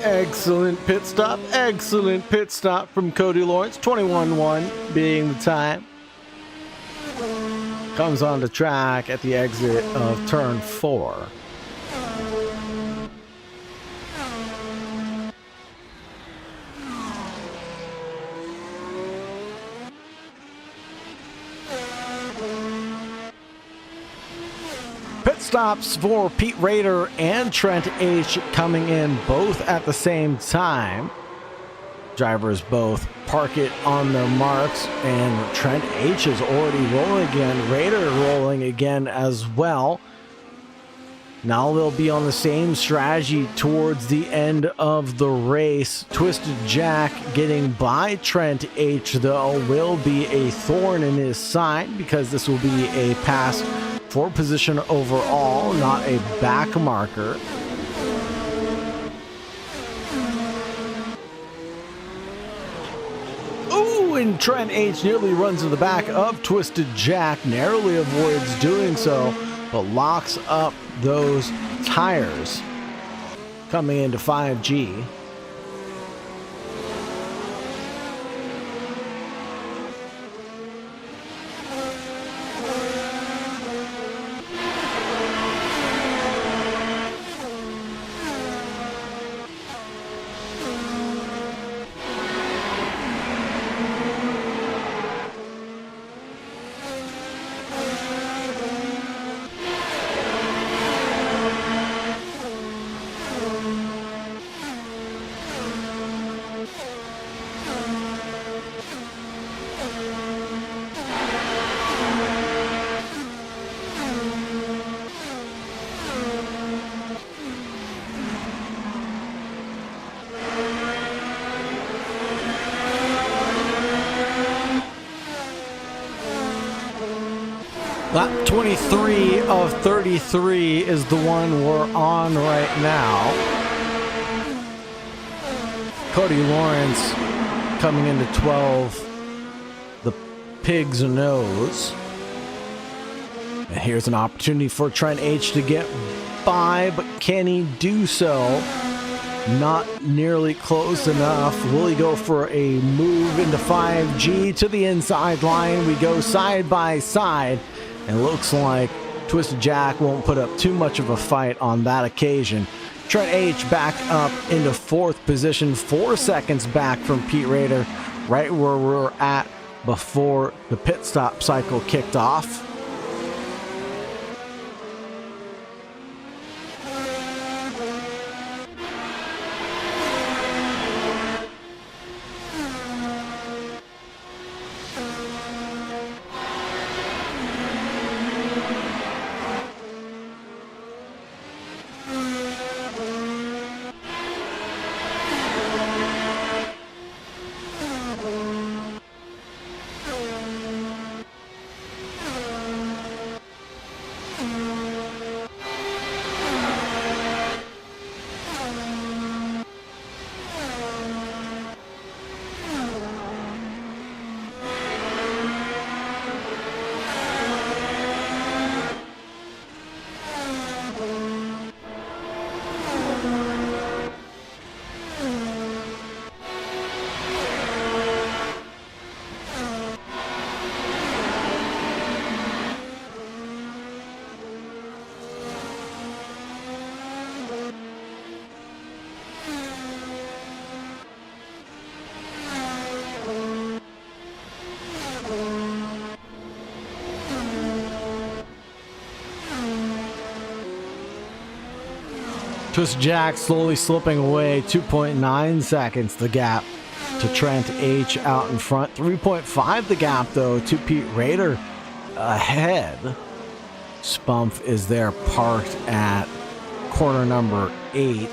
Excellent pit stop from Cody Lawrence. 21-1 being the time. Comes on the track at the exit of turn 4. Pit stops for Pete Rader and Trent H coming in both at the same time. Drivers both park it on their marks, and Trent H is already rolling again. Rader rolling again as well. Now they'll be on the same strategy towards the end of the race. Twisted Jack getting by Trent H, though, will be a thorn in his side because this will be a pass for position overall, not a back marker. Ooh, and Trent H nearly runs to the back of Twisted Jack, narrowly avoids doing so, but locks up those tires coming into 5G. Lap 23 of 33 is the one we're on right now. Cody Lawrence coming into 12. The Pig's nose. And here's an opportunity for Trent H to get by, but can he do so? Not nearly close enough. Will he go for a move into 5G to the inside line? We go side by side. And looks like Twisted Jack won't put up too much of a fight on that occasion. Trent H back up into 4th position, 4 seconds back from Pete Rader, right where we're at before the pit stop cycle kicked off. Twisted Jack slowly slipping away, 2.9 seconds the gap to Trent H out in front. 3.5 the gap though to Pete Rader ahead. Spump is there parked at corner number 8.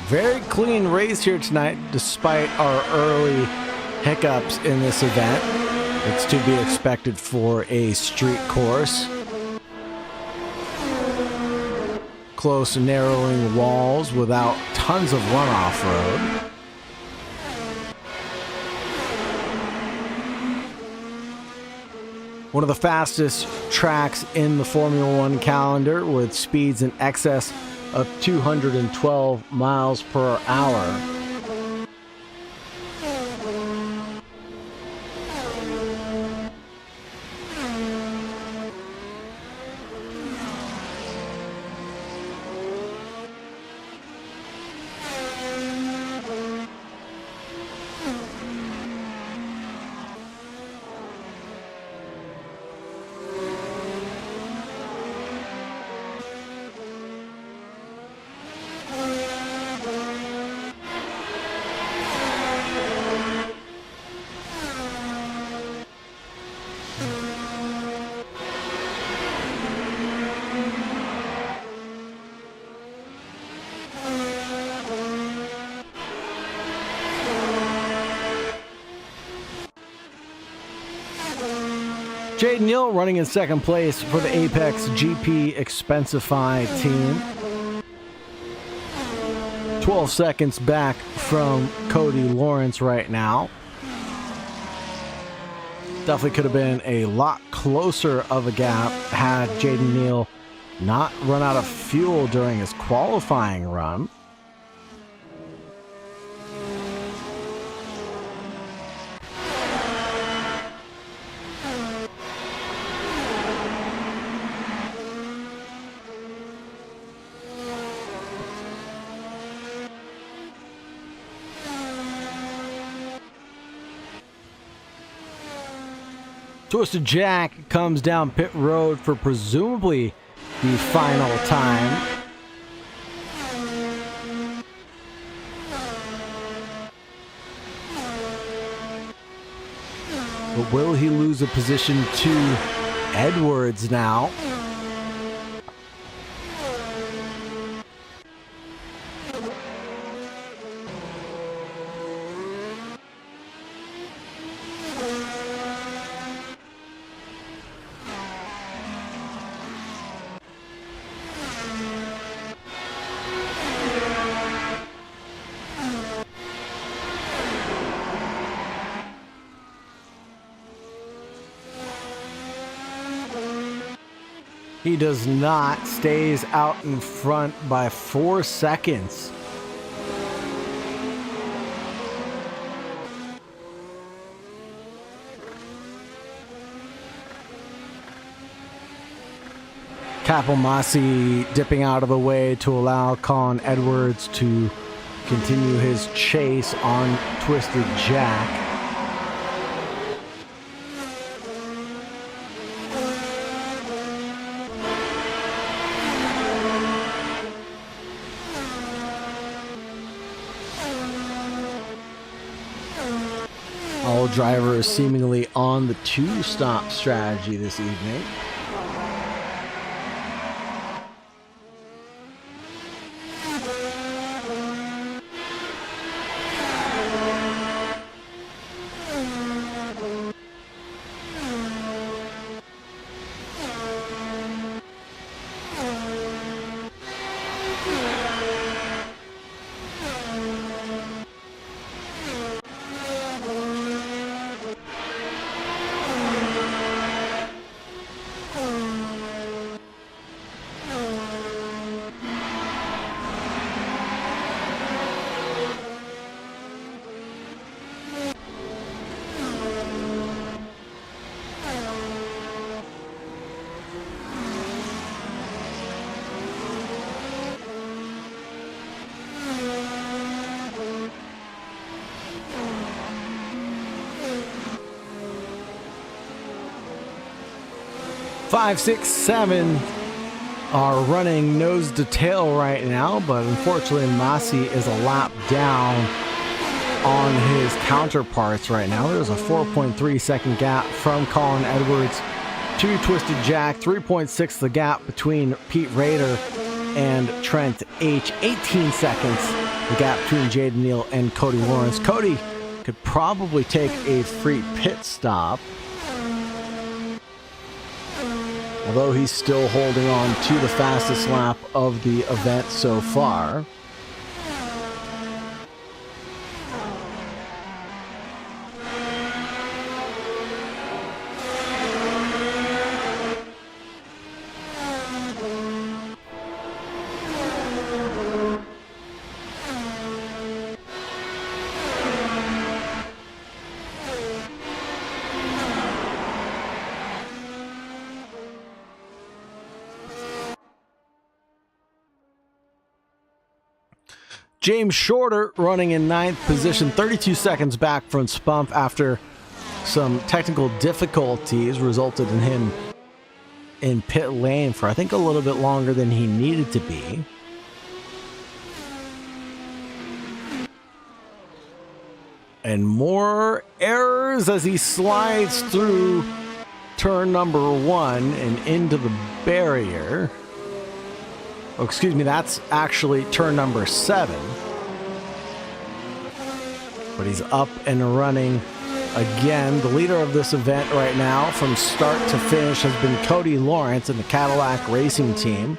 Very clean race here tonight, despite our early hiccups in this event. It's to be expected for a street course. Close, narrowing walls without tons of runoff road. One of the fastest tracks in the Formula One calendar, with speeds in excess of 212 miles per hour. Jaden Neal running in second place for the Apex GP Expensify team. 12 seconds back from Cody Lawrence right now. Definitely could have been a lot closer of a gap had Jaden Neal not run out of fuel during his qualifying run. Twisted Jack comes down pit road for presumably the final time. But will he lose a position to Edwards now? He does not, stays out in front by 4 seconds. Capomasi dipping out of the way to allow Colin Edwards to continue his chase on Twisted Jack. All drivers seemingly on the two-stop strategy this evening. Five, six, seven are running nose to tail right now, but unfortunately Masi is a lap down on his counterparts right now. There's a 4.3 second gap from Colin Edwards to Twisted Jack, 3.6 the gap between Pete Rader and Trent H, 18 seconds the gap between Jaden Neal and Cody Lawrence. Cody could probably take a free pit stop, although he's still holding on to the fastest lap of the event so far. James Shorter running in 9th position, 32 seconds back from Spump after some technical difficulties resulted in him in pit lane for I think a little bit longer than he needed to be. And more errors as he slides through turn number 1 and into the barrier. Oh, excuse me, that's actually turn number 7. But he's up and running Again, the leader of this event right now from start to finish has been Cody Lawrence and the Cadillac Racing Team.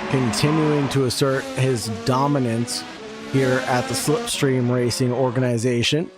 Continuing to assert his dominance here at the Slipstream Racing organization.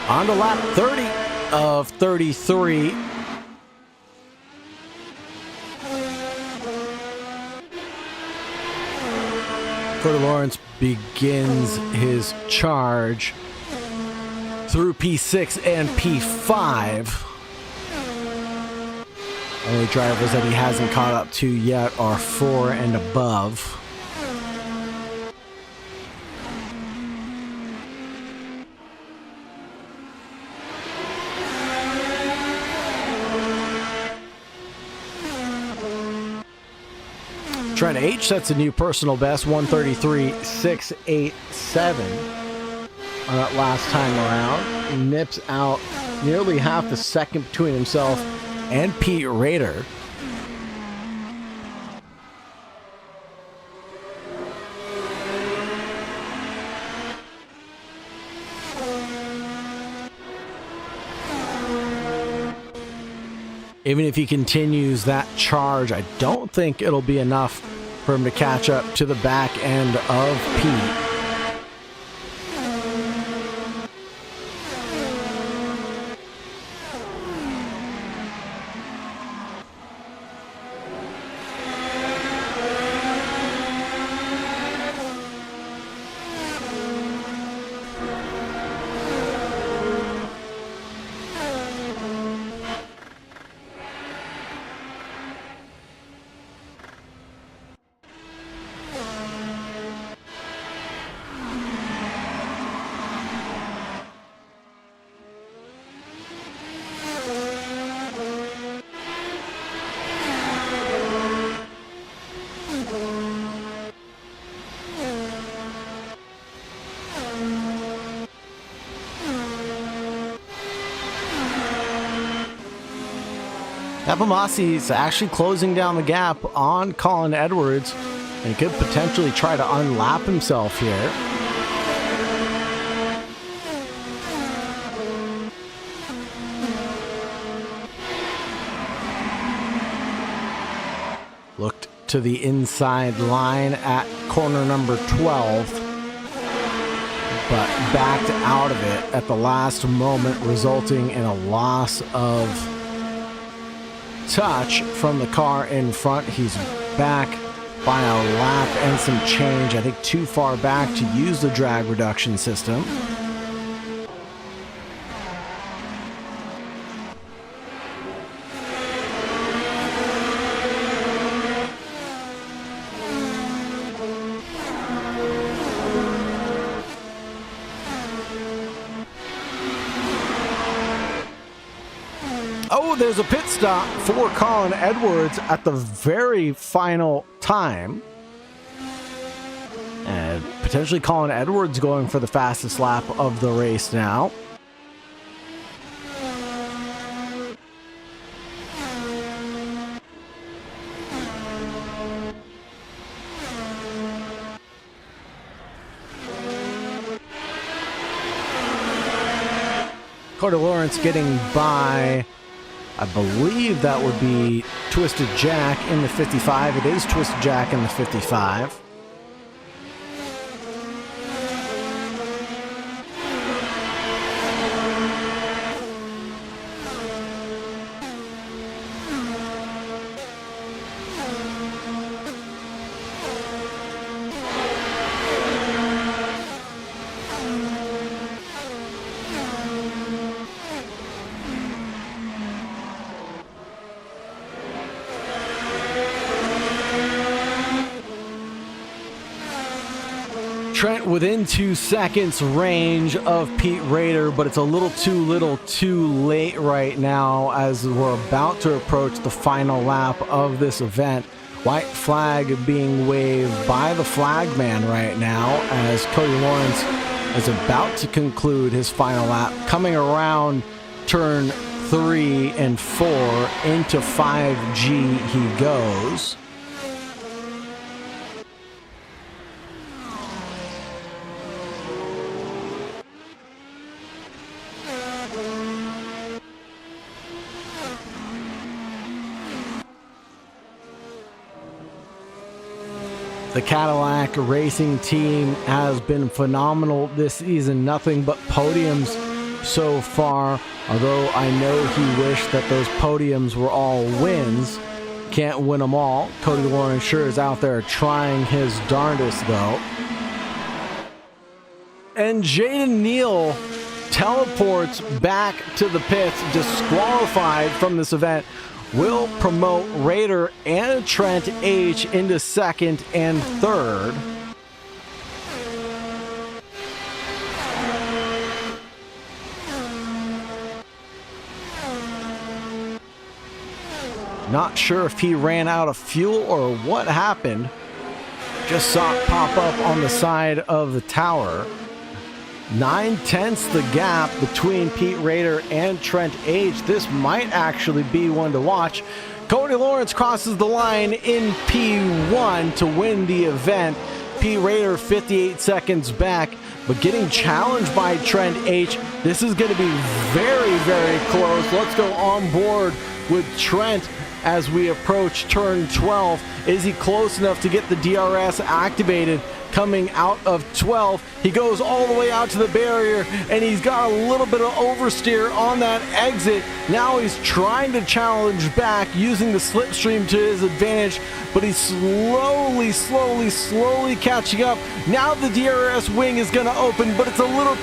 On to lap 30 of 33. Cody Lawrence begins his charge through P6 and P5. Only drivers that he hasn't caught up to yet are 4 and above. Trent H sets a new personal best, 133.687 on that last time around. Nips out nearly half a second between himself and Pete Rader. Even if he continues that charge, I don't think it'll be enough for him to catch up to the back end of Pete. Abamasi's actually closing down the gap on Colin Edwards and could potentially try to unlap himself here. Looked to the inside line at corner number 12, but backed out of it at the last moment, resulting in a loss of touch from the car in front. He's back by a lap and some change. I think too far back to use the drag reduction system. Oh, there's a pit stop for Colin Edwards at the very final time. And potentially Colin Edwards going for the fastest lap of the race now. Cody Lawrence getting by, I believe that would be Twisted Jack in the 55. It is Twisted Jack in the 55. Trent within 2 seconds range of Pete Rader, but it's a little too late right now as we're about to approach the final lap of this event. White flag being waved by the flagman right now as Cody Lawrence is about to conclude his final lap, coming around turn 3 and 4 into 5G he goes. The Cadillac Racing Team has been phenomenal this season. Nothing but podiums so far. Although I know he wished that those podiums were all wins. Can't win them all. Cody Lawrence sure is out there trying his darndest though. And Jaden Neal teleports back to the pits, disqualified from this event. Will promote Rader and Trent H into second and third. Not sure if he ran out of fuel or what happened. Just saw it pop up on the side of the tower. 9/10 the gap between Pete Rader and Trent H. This might actually be one to watch. Cody Lawrence crosses the line in P1 to win the event. Pete Rader 58 seconds back, but getting challenged by Trent H. This is going to be very, very close. Let's go on board with Trent as we approach turn 12. Is he close enough to get the DRS activated? Coming out of 12, he goes all the way out to the barrier, and he's got a little bit of oversteer on that exit. Now he's trying to challenge back using the slipstream to his advantage, but he's slowly catching up. Now the DRS wing is going to open, but it's a little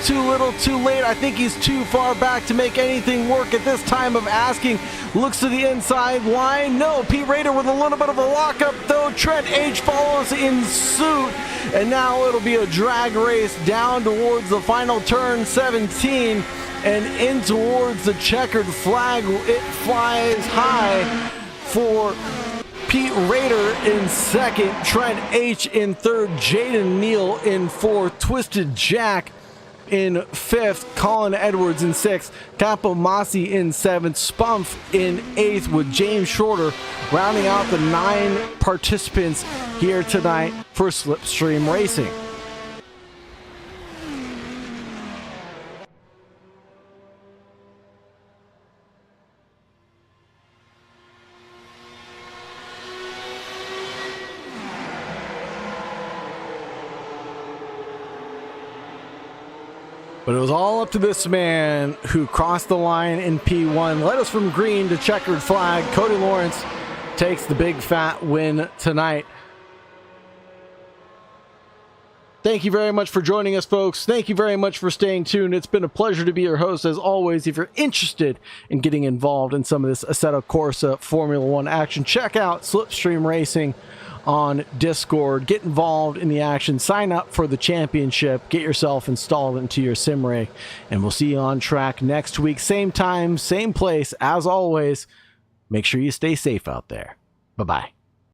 too late. I think he's too far back to make anything work at this time of asking. Looks to the inside line. No, Pete Rader with a little bit of a lockup, though. Trent H follows in suit. And now it'll be a drag race down towards the final turn 17 and in towards the checkered flag. It flies high for Pete Rader in second, Trent H in third, Jaden Neal in fourth, Twisted Jack in fifth, Colin Edwards in sixth, Capo Masi in seventh, Spumf in eighth, with James Shorter rounding out the 9 participants here tonight for Slipstream Racing. But it was all up to this man who crossed the line in P1, led us from green to checkered flag. Cody Lawrence takes the big fat win tonight. Thank you very much for joining us, folks. Thank you very much for staying tuned. It's been a pleasure to be your host, as always. If you're interested in getting involved in some of this Assetto Corsa Formula One action, check out Slipstream Racing on Discord. Get involved in the action, sign up for the championship, get yourself installed into your sim rig, and we'll see you on track next week. Same time, same place. As always, make sure you stay safe out there. Bye-bye.